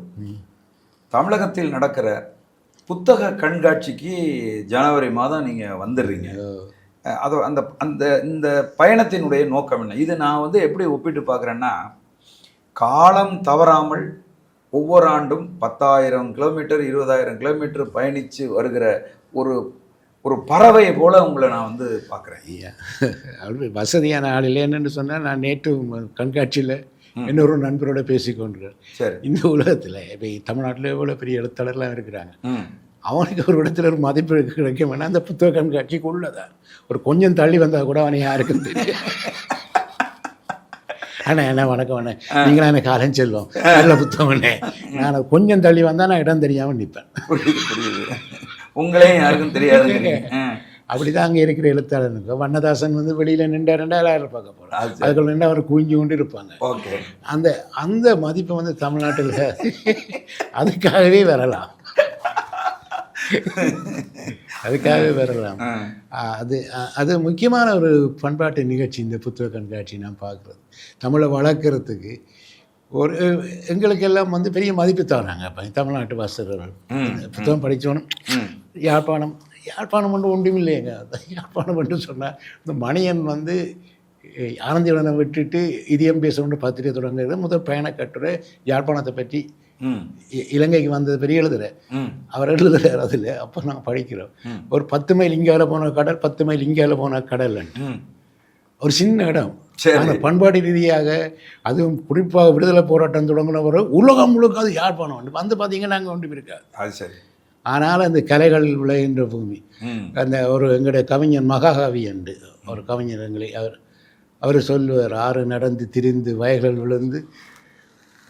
தமிழகத்தில் நடக்கிற புத்தக கண்காட்சிக்கு ஜனவரி மாதம் நீங்கள் வந்துடுறீங்க. அது அந்த அந்த இந்த பயணத்தினுடைய நோக்கம் என்ன? இது நான் வந்து எப்படி ஒப்பிட்டு பார்க்குறேன்னா, காலம் தவறாமல் ஒவ்வொரு ஆண்டும் 10,000 கிலோமீட்டர் 20,000 கிலோமீட்டர் பயணித்து வருகிற ஒரு ஒரு பறவையை போல் உங்களை நான் வந்து பார்க்குறேன். ஐயா, அப்படி வசதியான ஆள் இல்லைன்னு சொன்னால், நான் நேற்று கண்காட்சியில் இன்னொரு நண்பரோட பேசிக்கொண்டிருக்கேன். சரி. இந்த உலகத்தில் இப்போ தமிழ்நாட்டில் எவ்வளோ பெரிய எழுத்தாளர்லாம் இருக்கிறாங்க. அவனுக்கு ஒரு இடத்துல ஒரு மதிப்பு கிடைக்கும் வேணா அந்த புத்தக கண்காட்சிக்கு உள்ளதான். ஒரு கொஞ்சம் தள்ளி வந்தால் கூட அவனை யாருக்கும் தெரியும். ஆனால் என்ன வணக்கம் அண்ணே, நீங்களாம் எனக்கு காலம் செல்லும் நல்ல புத்தகம் அண்ணே. நான் கொஞ்சம் தள்ளி வந்தால் நான் இடம் தெரியாமல் நிற்பேன். புரியுது. உங்களையும் யாருக்கும் தெரியாது. அப்படிதான் அங்கே இருக்கிற எழுத்தாளனுக்கு. வண்ணதாசன் வந்து வெளியில் நின்று 2000 பார்க்க போகிறார். அதுக்குள்ள நின்று அவர் குவிஞ்சு கொண்டு இருப்பாங்க. அந்த அந்த மதிப்பை வந்து தமிழ்நாட்டில் அதுக்காகவே வரலாம், அதுக்காகவே வரலாம். அது அது முக்கியமான ஒரு பண்பாட்டு நிகழ்ச்சி இந்த புத்தக கண்காட்சி. நான் பார்க்குறது தமிழை வளர்க்குறதுக்கு ஒரு எங்களுக்கெல்லாம் வந்து பெரிய மதிப்பு தராங்க. இப்போ தமிழ்நாட்டு வாசகர்கள் புத்தகம் படித்தோன்னு யாழ்ப்பாணம் மட்டும் ஒன்றும் இல்லைங்க. யாழ்ப்பாணம் மட்டும் சொன்னால் இந்த மணியன் வந்து ஆனந்திவனை விட்டுட்டு இதயம் பேசணும்னு பத்திரிகை தொடங்குறது முதல் பயண கட்டுரை யாழ்ப்பாணத்தை பற்றி இலங்கைக்கு வந்தது பெரிய எழுதுகிறேன். அவர் எழுதுகிறார் அதில். அப்போ நாங்கள் படிக்கிறோம். ஒரு 10 மைல் இங்கால போன கடல், 10 மைல் இங்கால போன கடல், ஒரு சின்ன இடம். ஆனால் பண்பாடு ரீதியாக அதுவும் குறிப்பாக விடுதலை போராட்டம் தொடங்கினவர் உலகம் முழுக்க அது யாழ்ப்பாணம் வந்து பார்த்தீங்கன்னா நாங்கள் ஒன்று இருக்காது. அது சரி. ஆனால் அந்த கலைகள் விளைகின்ற பூமி. அந்த ஒரு எங்களுடைய கவிஞன் மகாகவி என்று ஒரு கவிஞர் எங்களை அவர் சொல்லுவார், ஆறு நடந்து திரிந்து வயல்கள் விழுந்து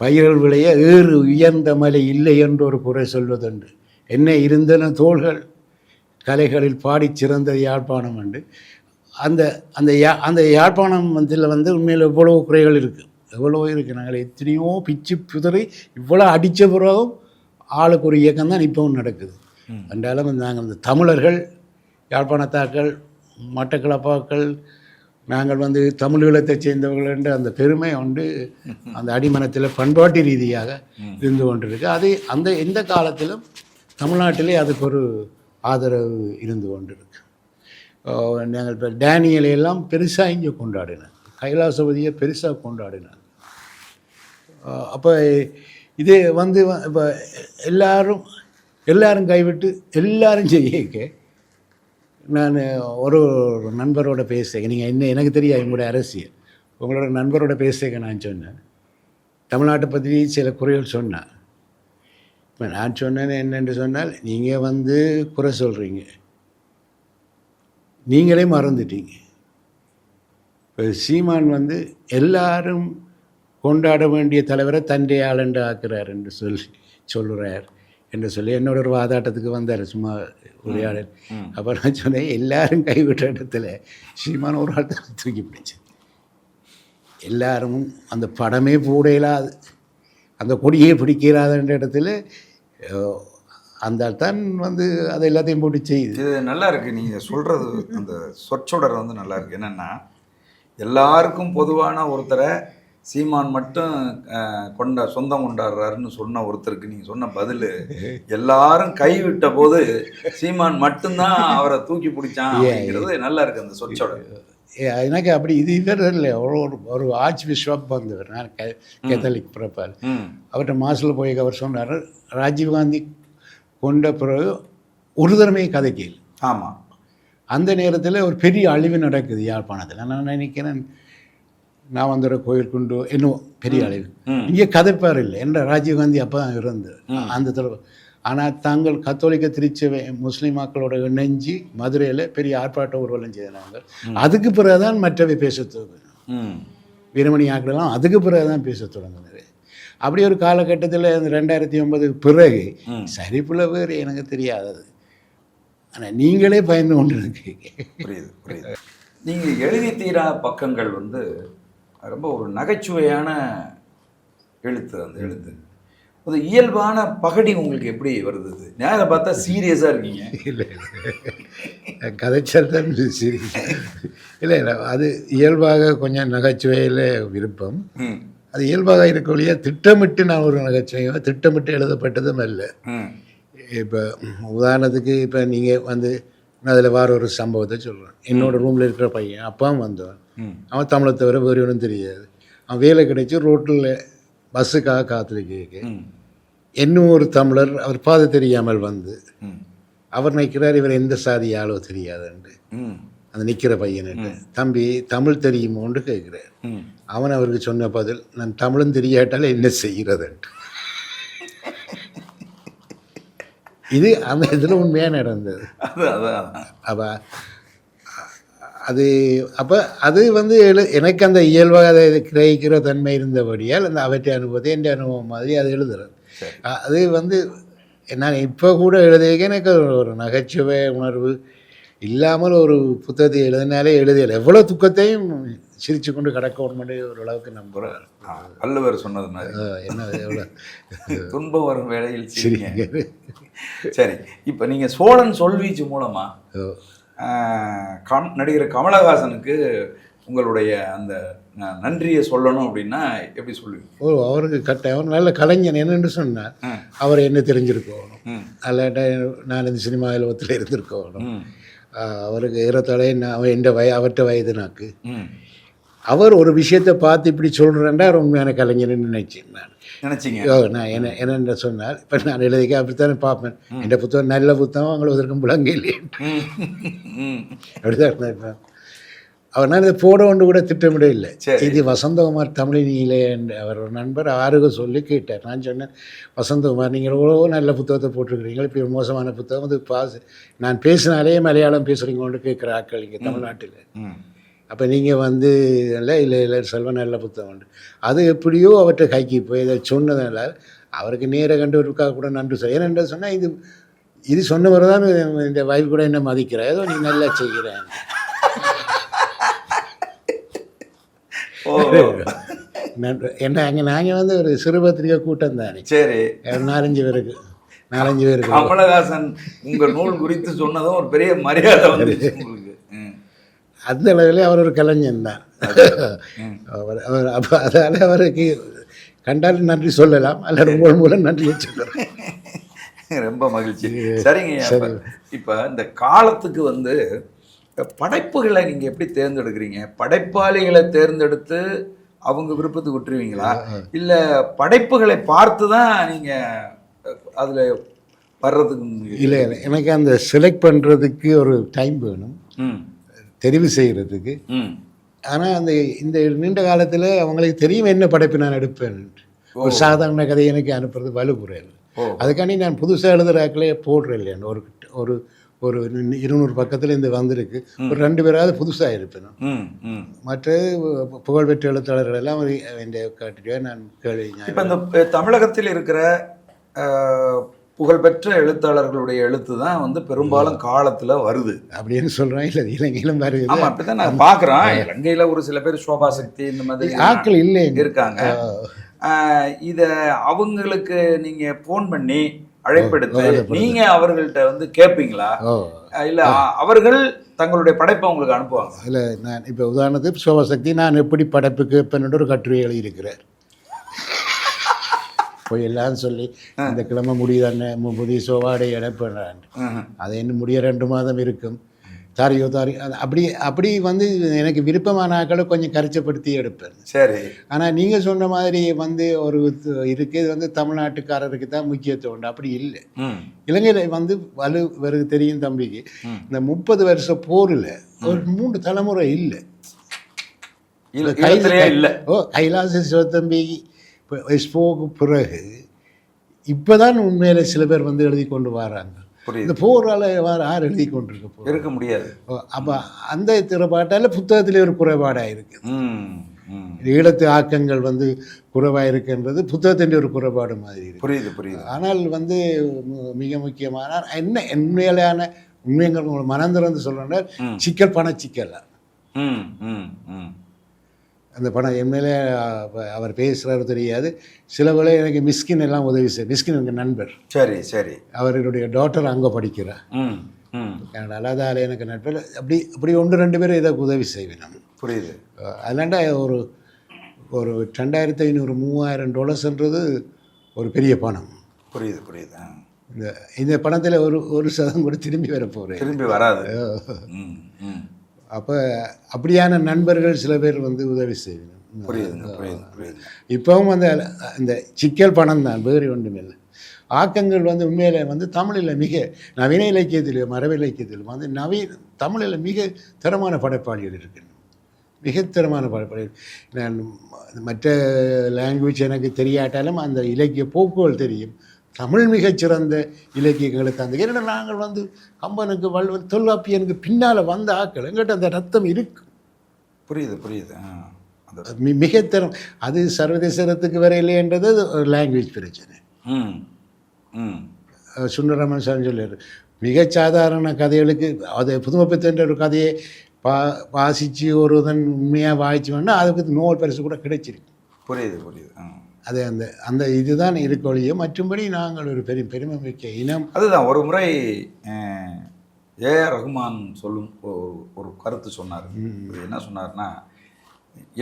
பயிர்கள் விளைய ஏறு உயர்ந்த மலை இல்லை என்று ஒரு குறை சொல்வதுண்டு. என்ன இருந்தன தோள்கள் கலைகளில் பாடி சிறந்த யாழ்ப்பாணம் உண்டு. அந்த அந்த அந்த யாழ்ப்பாணம் வந்து உண்மையில் எவ்வளோ குறைகள் இருக்குது, எவ்வளோ இருக்குது. நாங்கள் எத்தனையோ பிச்சு புதறி இவ்வளோ அடித்த பிறகும் ஆளுக்கு ஒரு இயக்கம் தான் இப்போவும் நடக்குது. ரெண்டாலும் நாங்கள் இந்த தமிழர்கள், யாழ்ப்பாணத்தாக்கள், மட்டக்களப்பாக்கள், நாங்கள் வந்து தமிழ் ஈழத்தை சேர்ந்தவர்கள் என்ற அந்த பெருமை உண்டு அந்த அடிமனத்தில் பண்பாட்டு ரீதியாக இருந்து கொண்டிருக்கு. அது அந்த எந்த காலத்திலும் தமிழ்நாட்டிலே அதுக்கு ஒரு ஆதரவு இருந்து கொண்டிருக்கு. நாங்கள் இப்போ டேனியலையெல்லாம் பெருசாக இங்கே கொண்டாடினார், கைலாசபதியை பெருசாக கொண்டாடினார். அப்போ இது வந்து இப்போ எல்லாரும் கைவிட்டு எல்லாரும் செய்யக்க நான் ஒரு நண்பரோட பேசுகிறேன். நீங்கள் என்ன எனக்கு தெரியாது உங்களுடைய அரசியல், உங்களோட நண்பரோட பேசுகிறேன். நான் சொன்னேன் தமிழ்நாட்டை பற்றி சில குறைகள் சொன்னேன். இப்போ நான் சொன்னேன்னு என்னென்று சொன்னால், நீங்கள் வந்து குறை சொல்கிறீங்க, நீங்களே மறந்துட்டீங்க. இப்போ சீமான் வந்து எல்லாரும் கொண்டாட வேண்டிய தலைவரை தன்னுடைய ஆளண்டு ஆக்குறார் என்று சொல்லுறார் என்று சொல்லி என்னோட ஒரு வாதாட்டத்துக்கு வந்தார் சும்மா உரையாடல். அப்போ நான் சொன்னேன், எல்லாரும் கைவிட்ட இடத்துல சீமான் ஒரு ஆள் தான் தூக்கி பிடிச்சு. எல்லாரும் அந்த படமே போடையிலாது, அந்த கொடியே பிடிக்கிறாதுன்ற இடத்துல அந்த தான் வந்து அதை எல்லாத்தையும் போட்டு செய்யுது. இது நல்லா இருக்குது நீங்கள் சொல்கிறது. அந்த சொற்றொடர் வந்து நல்லா இருக்குது. என்னென்னா, எல்லாருக்கும் பொதுவான ஒருத்தரை சீமான் மட்டும் சொந்தம் கொண்டாடுறாருன்னு சொன்ன ஒருத்தருக்கு நீங்க சொன்ன பதில், எல்லாரும் கைவிட்ட போது சீமான் மட்டும்தான் அவரை தூக்கி பிடிச்சான் அப்படிங்கிறது நல்லா இருக்கு அந்த சொச்சோட. எனக்கு அப்படி இது இவர் இல்லை, ஒரு ஆர்ச் பிஷப் வந்தவர், நான் கேத்தலிக் பிறப்பார். அவர்கிட்ட மாசில் போய் அவர் சொன்னார், ராஜீவ்காந்தி கொண்ட பிறகு ஒரு தடவை கதைக்கல். ஆமாம், அந்த நேரத்தில் ஒரு பெரிய அழிவு நடக்குது யாழ்ப்பாணத்தில். நான் நினைக்கிறேன், நான் வந்துடுற கோயில் கொண்டு இன்னும் பெரிய அழிவு இங்கே கதைப்பார் இல்லை என்ற ராஜீவ்காந்தி அப்போ தான் இருந்தது அந்த தலைவர். ஆனால் தாங்கள் கத்தோலிக்க திருச்சபை முஸ்லீம் மக்களோட இணைஞ்சி மதுரையில் பெரிய ஆர்ப்பாட்ட ஊர்வலம் செய்தாங்க. அதுக்கு பிறகு தான் மற்றவை பேச வீரமணி ஆக்களெல்லாம் அதுக்கு பிறகு தான் பேச தொடங்கினது. அப்படி ஒரு காலகட்டத்தில் அந்த 2009 பிறகு சரிப்புல வேறு எனக்கு தெரியாதது. ஆனால் நீங்களே பயந்து கொண்டு இருக்கீங்க. புரியுது புரியுது. நீங்கள் எழுதி தீரா பக்கங்கள் வந்து ரொம்ப ஒரு நகைச்சுவையான எழுத்து. அந்த எழுத்து அது இயல்பான பகடி உங்களுக்கு எப்படி வருது? நேரம் பார்த்தா சீரியஸாக இருக்கீங்க. இல்லை கதைச்சல் தான் சீரியஸ். இல்லை இல்லை, அது இயல்பாக கொஞ்சம் நகைச்சுவையில் விருப்பம். அது இயல்பாக இருக்கக்கூடிய திட்டமிட்டு நான் ஒரு நகைச்சுவை திட்டமிட்டு எழுதப்பட்டதும் இல்லை. இப்போ உதாரணத்துக்கு இப்போ நீங்கள் வந்து நான் அதில் வேறு ஒரு சம்பவத்தை சொல்கிறேன். என்னோடய ரூமில் இருக்கிற பையன் அப்பாவும் வந்தவன், அவன் தமிழை தவிர வேறு ஒன்றும் தெரியாது. அவன் வேலை கிடைச்சி ரோட்டில் பஸ்ஸுக்காக காத்திருக்க இன்னும் ஒரு தமிழர் அவர் பாதை தெரியாமல் வந்து அவர் நிற்கிறார், இவர் எந்த சாதி ஆளோ தெரியாதுன்ட்டு அந்த நிற்கிற பையன்ட்டு, தம்பி தமிழ் தெரியுமோன்னு கேட்குறார். அவன் அவருக்கு சொன்ன பதில், நான் தமிழும் தெரியாட்டால என்ன செய்கிறதுன்ட்டு. இது அந்த இதில் உண்மையாக நடந்தது. அப்போ அது வந்து எனக்கு அந்த இயல்பாக அதை கிரகிக்கிற தன்மை இருந்தபடியால் அந்த அவற்றை அனுபவத்தை என் அனுபவம் மாதிரி அதை எழுதுறது. அது வந்து நான் இப்போ கூட எழுதிய எனக்கு ஒரு நகைச்சுவை உணர்வு இல்லாமல் ஒரு புத்தகத்தை எழுதினாலே எழுதியல் எவ்வளோ துக்கத்தையும் சிரித்து கொண்டு கடக்கணும்னு ஓரளவுக்கு நம்புகிறேன். வள்ளுவர் சொன்னது மாதிரி என்ன எவ்வளோ துன்பம் வரும் வேளையில் சிரிங்க. சரி, இப்போ நீங்கள் சோழன் சொல்வீச்சு மூலமாக நடிகர் கமலஹாசனுக்கு உங்களுடைய அந்த நன்றியை சொல்லணும் அப்படின்னா எப்படி சொல்லுவீங்க? அவருக்கு கட்டாயம் நல்ல கலைஞன் என்னென்று சொன்னார், அவர் என்ன தெரிஞ்சிருக்கணும், அல்லாட்ட நான் இந்த சினிமா இலவத்தில் இருந்திருக்கணும். அவருக்கு ஏறத்தாழ அவன் அவர்கிட்ட வயதுனாக்கு அவர் ஒரு விஷயத்தை பார்த்து இப்படி சொல்கிறேன்டா அவர் உண்மையான கலைஞர்னு நினச்சிங்க. நான் என்ன சொன்னார், இப்போ நான் எழுதிக்க அப்படித்தானே பார்ப்பேன், என் புத்தகம் நல்ல புத்தகம் அவங்களுக்கு விளங்க இல்லையே அப்படிதான் இருப்பேன். அவர்னால் இதை போட ஒன்று கூட திட்டமிட இல்லை. இது வசந்தகுமார் தமிழினியிலே அவர் ஒரு நண்பர் ஆறுக சொல்லி கேட்டார். நான் சொன்னேன், வசந்தகுமார் நீங்கள் எவ்வளோ நல்ல புத்தகத்தை போட்டிருக்கிறீங்க, இப்போ மோசமான புத்தகம் அது நான் பேசினாலே மலையாளம் பேசுகிறீங்கன்னு கேட்குற ஆட்கள் இங்கே தமிழ்நாட்டில். அப்போ நீங்கள் வந்து இல்லை செல்வம் நல்ல புத்தகம் உண்டு. அது எப்படியோ அவர்கிட்ட கைக்கு போய் இதை சொன்னதுனால அவருக்கு நேராக கண்டு ஒருக்காக கூட நன்றி சார். ஏனென்று சொன்னால் இது சொன்னவர் தான் இந்த வைஃப் கூட என்ன மதிக்கிறேன், ஏதோ நீ நல்லா செய்கிறேன். என்ன அங்கே நாங்கள் வந்து ஒரு சிறுபத்திரிகை கூட்டம் தானே. சரி, 4-5 பேருக்கு கமலஹாசன் உங்கள் நூல் குறித்து சொன்னதும் ஒரு பெரிய மரியாதை வந்துச்சு உங்களுக்கு. அந்த அளவில் அவர் ஒரு கலைஞன் தான். அவர் அப்போ அதால் அவருக்கு கண்டால் நன்றி சொல்லலாம், அல்லது உங்கள் மூலம் நன்றியை சொல்லலாம். ரொம்ப மகிழ்ச்சி. சரிங்க, இப்போ இந்த காலத்துக்கு வந்து படைப்புகளை நீங்கள் எப்படி தேர்ந்தெடுக்கிறீங்க? படைப்பாளிகளை தேர்ந்தெடுத்து அவங்க விருப்பத்துக்கு விட்டுருவீங்களா, இல்லை படைப்புகளை பார்த்து தான் நீங்கள் அதில் வர்றதுக்கு? இல்லை, எனக்கு அந்த செலக்ட் பண்ணுறதுக்கு ஒரு டைம் வேணும், தெரிவு செய்கிறதுக்கு. ஆனால் இந்த நீண்ட காலத்தில் அவங்களுக்கு தெரியும் என்ன படைப்பு நான் எடுப்பேன். ஒரு சாதாரண கதையை எனக்கு அனுப்புறது வலுப்புறையில். அதுக்காண்டி நான் புதுசாக எழுதுறாக்களே போடுறேன் இல்லையா. ஒரு ஒரு 200 பக்கத்தில் இந்த வந்திருக்கு, ஒரு 2 பேராவது புதுசாக இருப்பேன். மற்ற புகழ்பெற்ற எழுத்தாளர்கள் எல்லாம் காட்டிட்டு நான் கேள்வி. இப்போ இந்த தமிழகத்தில் இருக்கிற புகழ்பெற்ற எழுத்தாளர்களுடைய எழுத்து தான் வந்து பெரும்பாலும் காலத்தில் வருது அப்படின்னு சொல்கிறேன். இல்லை, இலங்கையிலும் வருது. ஆமாம், அப்படி தான் நான் பார்க்குறேன். இலங்கையில் ஒரு சில பேர் சோபா சக்தி இந்த மாதிரி ஆட்கள் இல்லை இருக்காங்க. இதை அவங்களுக்கு நீங்கள் ஃபோன் பண்ணி அழைப்பெடுத்து நீங்கள் அவர்கள்ட்ட வந்து கேட்பீங்களா, இல்லை அவர்கள் தங்களுடைய படைப்பை உங்களுக்கு அனுப்புவாங்க. அதில் நான் இப்போ உதாரணத்துக்கு சோபசக்தி நான் எப்படி படைப்புக்கு இப்போ ஒரு கட்டுரை எழுதியிருக்கிறார். போய் எல்லாம் சொல்லி இந்த கிழமை முடியுதானே புதிய சோவாடை இடைப்படுறான், அதை இன்னும் முடிய 2 மாதம் இருக்கும், தாரியோ அப்படி வந்து எனக்கு விருப்பமான ஆக்களை கொஞ்சம் கரிச்சப்படுத்தி எடுப்பேன். சரி. ஆனால் நீங்கள் சொன்ன மாதிரி வந்து ஒரு இருக்குது, இது வந்து தமிழ்நாட்டுக்காரருக்கு தான் முக்கியத்துவம் உண்டு, அப்படி இல்லை. இலங்கையில் வந்து வருது தெரியும் தம்பிக்கு, இந்த 30 வருஷ போரில் ஒரு 3 தலைமுறை இல்லை. கைலாச சிவத்தம்பி எக்ஸ்போக்கு பிறகு இப்போதான் உண்மையில சில பேர் வந்து எழுதி கொண்டு வராங்க. இந்த போரால் யார் எழுதி கொண்டிருக்க இருக்க முடியாது. அப்போ அந்த திறப்பாட்டால் புத்தகத்திலே ஒரு குறைபாடாக இருக்குது. ஈழத்து ஆக்கங்கள் வந்து குறைவாக இருக்குன்றது புத்தகத்தின் ஒரு குறைபாடு மாதிரி இருக்கு. புரியுது. ஆனால் வந்து மிக முக்கியமான என்ன உண்மையிலான உண்மைகள் உங்களை மனம் திறந்து சொல்றேன்னா சிக்கல் பண சிக்கல். அந்த பணம் எம்எல்ஏ அவர் பேசுகிறாரு தெரியாது. சில வேளை எனக்கு மிஸ்கின் எல்லாம் உதவி செய்ய, மிஸ்கின் எனக்கு நண்பர். சரி. அவருடைய டாக்டர் அங்கே படிக்கிறார் கனடாவில். அதால் எனக்கு நண்பர் அப்படி 1-2 பேர் இதை உதவி செய்வேன் நான். புரியுது. அதனாண்டா ஒரு $2,500-3,000ன்றது ஒரு பெரிய பணம். புரியுது. இந்த பணத்தில் ஒரு சதம் கூட திரும்பி வர போகிறேன், திரும்பி வராது. அப்போ அப்படியான நண்பர்கள் சில பேர் வந்து உதவி செய்யணும். இப்போவும் அந்த சிக்கல் பணம் தான், வேறு ஒன்றும் இல்லை. ஆக்கங்கள் வந்து உண்மையில வந்து தமிழில் மிக நவீன இலக்கியத்திலும் மரபு இலக்கியத்திலும் வந்து தமிழில் மிக திறமான படைப்பாளிகள் இருக்கு, மிக திறமான படைப்பாளிகள். நான் மற்ற லாங்குவேஜ் எனக்கு தெரியாட்டாலும் அந்த இலக்கிய போக்குகள் தெரியும். தமிழ் மிகச்சிறந்த இலக்கியங்களை தந்து, ஏன்னா நாங்கள் வந்து கம்பனுக்கு வள்ளுவன் தொல்காப்பியனுக்கு பின்னால் வந்த ஆக்கள் எங்கிட்ட அந்த ரத்தம் இருக்கு. புரியுது. மிகத்தரம் அது சர்வதேசத்துக்கு வர இல்லைன்றது ஒரு லாங்குவேஜ் பிரச்சனை. சுந்தரராமன் சாமி சொல்லியார், மிக சாதாரண கதைகளுக்கு அது புதுமைப்பித்தன்ற ஒரு கதையை வாசித்து ஒருவன் உண்மையாக வாய்ச்சோன்னா அதுக்கு நோபல் பரிசு கூட கிடைச்சிருக்கு. புரியுது. அது அந்த இதுதான் இருக்கொழிய மற்றும்படி நாங்கள் ஒரு பெருமை மிக்க இனம். அதுதான் ஒரு முறை ஏஆர் ரஹ்மான் சொல்லும் ஒரு கருத்து சொன்னார். என்ன சொன்னார்னா,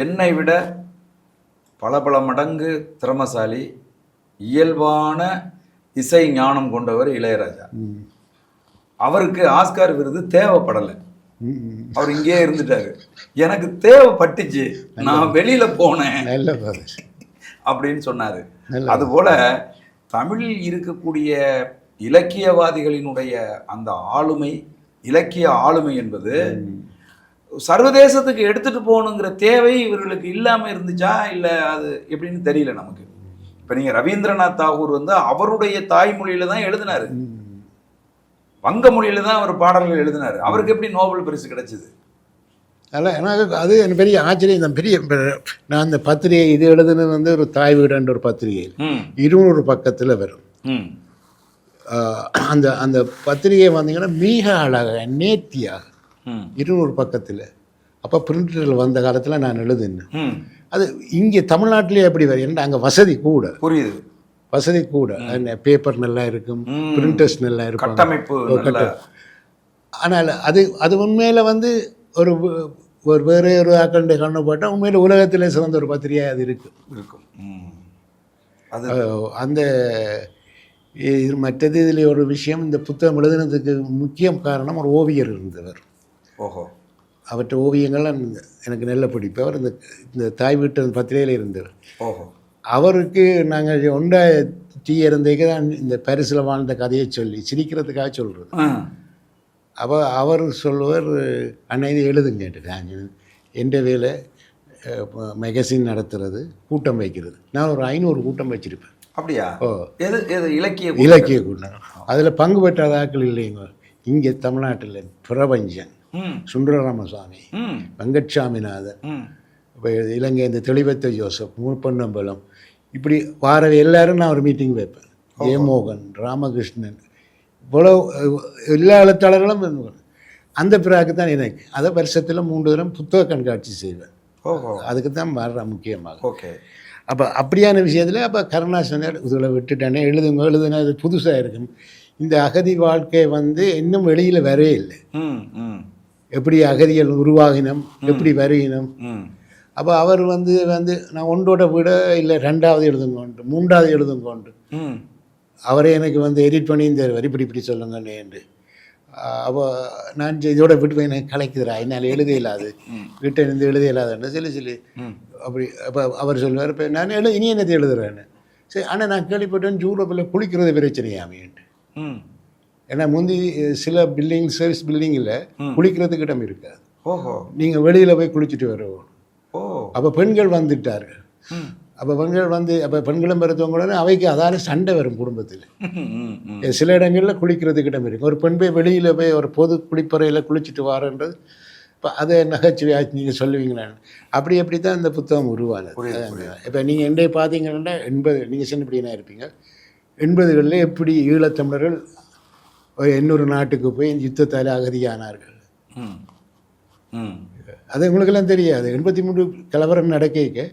என்னை விட பல மடங்கு திறமசாலி இயல்பான இசை ஞானம் கொண்டவர் இளையராஜா. அவருக்கு ஆஸ்கார் விருது தேவைப்படலை, அவர் இங்கே இருந்துட்டாரு. எனக்கு தேவைப்பட்டுச்சு, நான் வெளியில போனேன் அப்படின்னு சொன்னாரு. அதுபோல தமிழில் இருக்கக்கூடிய இலக்கியவாதிகளினுடைய அந்த ஆளுமை, இலக்கிய ஆளுமை என்பது சர்வதேசத்துக்கு எடுத்துட்டு போகணுங்கிற தேவை இவர்களுக்கு இல்லாம இருந்துச்சா இல்ல அது எப்படின்னு தெரியல நமக்கு. இப்ப நீங்க ரவீந்திரநாத் தாகூர் வந்து அவருடைய தாய்மொழியில தான் எழுதினாரு, வங்க மொழியில தான் அவர் பாடல்கள் எழுதினாரு. அவருக்கு எப்படி நோபல் பரிசு கிடைச்சது? அதில் எனக்கு அது எனக்கு பெரிய ஆச்சரியம் தான். நான் அந்த பத்திரிகை இது எழுதுனது வந்து ஒரு தாய் வீடுன்ற ஒரு பத்திரிகை 200 பக்கத்தில் வரும். அந்த பத்திரிகை வந்தீங்கன்னா மிக அழகாக நேர்த்தியாக 200 பக்கத்தில். அப்போ பிரிண்டரில் வந்த காலத்தில் நான் எழுதுனேன். அது இங்கே தமிழ்நாட்டிலே எப்படி வரும், ஏன்னா அங்கே வசதி கூட. புரியுது. வசதி கூட, பேப்பர் நல்லா இருக்கும், பிரிண்டர்ஸ் நல்லா இருக்கும், கட்டமைப்பு. ஆனால் அது உண்மையில் வந்து ஒரு வேறு ஒரு ஆக்களுடைய கண்ணு போட்டால் உண்மையில் உலகத்திலே சிறந்த ஒரு பத்திரிகை அது இருக்கும். அந்த மற்றது இதில் ஒரு விஷயம், இந்த புத்தகம் எழுதுனதுக்கு முக்கிய காரணம் ஒரு ஓவியர் இருந்தவர். அவற்றை ஓவியங்கள் எனக்கு நல்ல பிடிப்பு. அவர் இந்த தாய் வீட்டு பத்திரிகையில் இருந்தவர். அவருக்கு நாங்கள் ஒன்றா டீ இருந்தேக்கு தான் இந்த பரிசில் வாழ்ந்த கதையை சொல்லி சிரிக்கிறதுக்காக சொல்கிறது. அப்போ அவர் சொல்லுவார், அண்ணா இது எழுதுங்க. எந்த வேலை மேகசின் நடத்துறது, கூட்டம் வைக்கிறது. நான் ஒரு 500 கூட்டம் வச்சுருப்பேன். அப்படியா? இலக்கிய கூட்டம். அதில் பங்கு பெற்றாத ஆக்கள் இல்லைங்க இங்கே தமிழ்நாட்டில். பிரபஞ்சன், சுந்தரராமசாமி, வெங்கட்சாமிநாதன், இப்போ இலங்கை இந்த தெளிவத்த ஜோசப், மூப்பன்னம்பலம், இப்படி வார எல்லாரும் நான் ஒரு மீட்டிங் வைப்பேன். ஏமோகன், ராமகிருஷ்ணன், இவ்வளோ எல்லா எழுத்தாளர்களும் அந்த பிறகு தான் எனக்கு. அதை வருஷத்தில் 3 தரம் புத்தக கண்காட்சி செய்வேன். அதுக்கு தான் வர்றேன் முக்கியமாக. அப்போ அப்படியான விஷயத்தில் அப்போ கருணாசனர் இதில் விட்டுட்டானே, எழுதுனா அது புதுசாக இருக்கும். இந்த அகதி வாழ்க்கை வந்து இன்னும் வெளியில் வரவே இல்லை. எப்படி அகதிகள் உருவாகினோம், எப்படி வருகினோம். அப்போ அவர் வந்து நான் ஒன்றோட விட இல்லை 2வது எழுதுங்கோண்டு 3வது எழுதுங்கோண்டு அவரே எனக்கு வந்து எடிட் பண்ணி தருவார், இப்படி சொல்லுங்கன்னு என்று. அப்போ நான் இதோட விட்டு போய் எனக்கு கலைக்குதுரா, என்னால் எழுத இல்லாது, வீட்டை இருந்து எழுத இல்லாதுன்னு சொல்லி அப்படி. அப்போ அவர் சொல்லுவார், இப்போ நான் இனி என்னத்தை எழுதுறேன்னு. சரி, ஆனால் நான் கேள்விப்பட்டேன் யூரோப்பில் குளிக்கிறது பிரச்சனையாமேன்ட்டு. ஏன்னா முந்தி சில பில்டிங், சர்வீஸ் பில்டிங்கில் குளிக்கிறதுக்கு இடம் இருக்காது. நீங்கள் வெளியில் போய் குளிச்சுட்டு வருவோம். அப்போ பெண்கள் வந்துட்டார். அப்போ பெண்களும் பெருத்தவங்களும் அவைக்கு அதால சண்டை வரும் குடும்பத்தில். சில இடங்களில் குளிக்கிறதுக்கு இடம் இருக்கு. ஒரு பெண் போய் வெளியில் போய் ஒரு பொது குளிப்பறையில் குளிச்சுட்டு வாரன்றது இப்போ அதை நகைச்சுவையாச்சு நீங்கள் சொல்லுவீங்களான்னு. அப்படி தான் இந்த புத்தகம் உருவானது. இப்போ நீங்கள் என்னை பார்த்தீங்கன்னா 80 நீங்கள் சின்னப்படினா இருப்பீங்க. 80களில் எப்படி ஈழத்தமிழர்கள் இன்னொரு நாட்டுக்கு போய் யுத்தத்தால் அகதியானார்கள். அது உங்களுக்கெல்லாம் தெரியாது. 83 கலவரம் நடக்க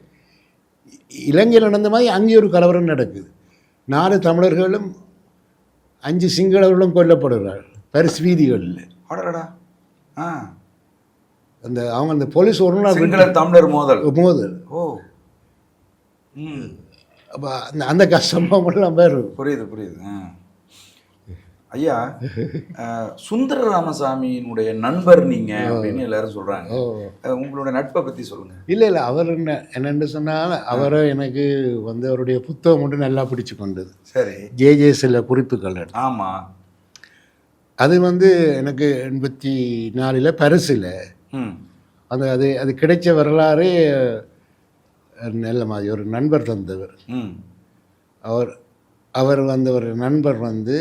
இலங்கையில் நடந்த மாதிரி அங்கே ஒரு கலவரம் நடக்குது. 4 தமிழர்களும் 5 சிங்களர்களும் கொல்லப்படுகிறார்கள் பரிசு வீதிகளில். அவங்க அந்த போலீஸ் ஒரு நாள் தமிழர் மோதல். அப்போ அந்த கஷ்டமெல்லாம் பேர் புரியுது. ஐயா, சுந்தர ராமசாமியினுடைய நண்பர் நீங்க அப்படின்னு எல்லாரும் சொல்றாங்க. உங்களோட நட்பை பத்தி சொல்லுங்க. இல்லை அவர் என்னென்னு சொன்னால், அவரை எனக்கு வந்து அவருடைய புத்தகம் மட்டும் நல்லா பிடிச்சு கொண்டது. சரி. ஜே சில குறிப்புகள். ஆமாம். அது வந்து எனக்கு 84 பரிசில் அது கிடைச்ச வரலாறு நல்ல மாதிரி ஒரு நண்பர் தந்தவர். அவர் வந்து ஒரு நண்பர் வந்து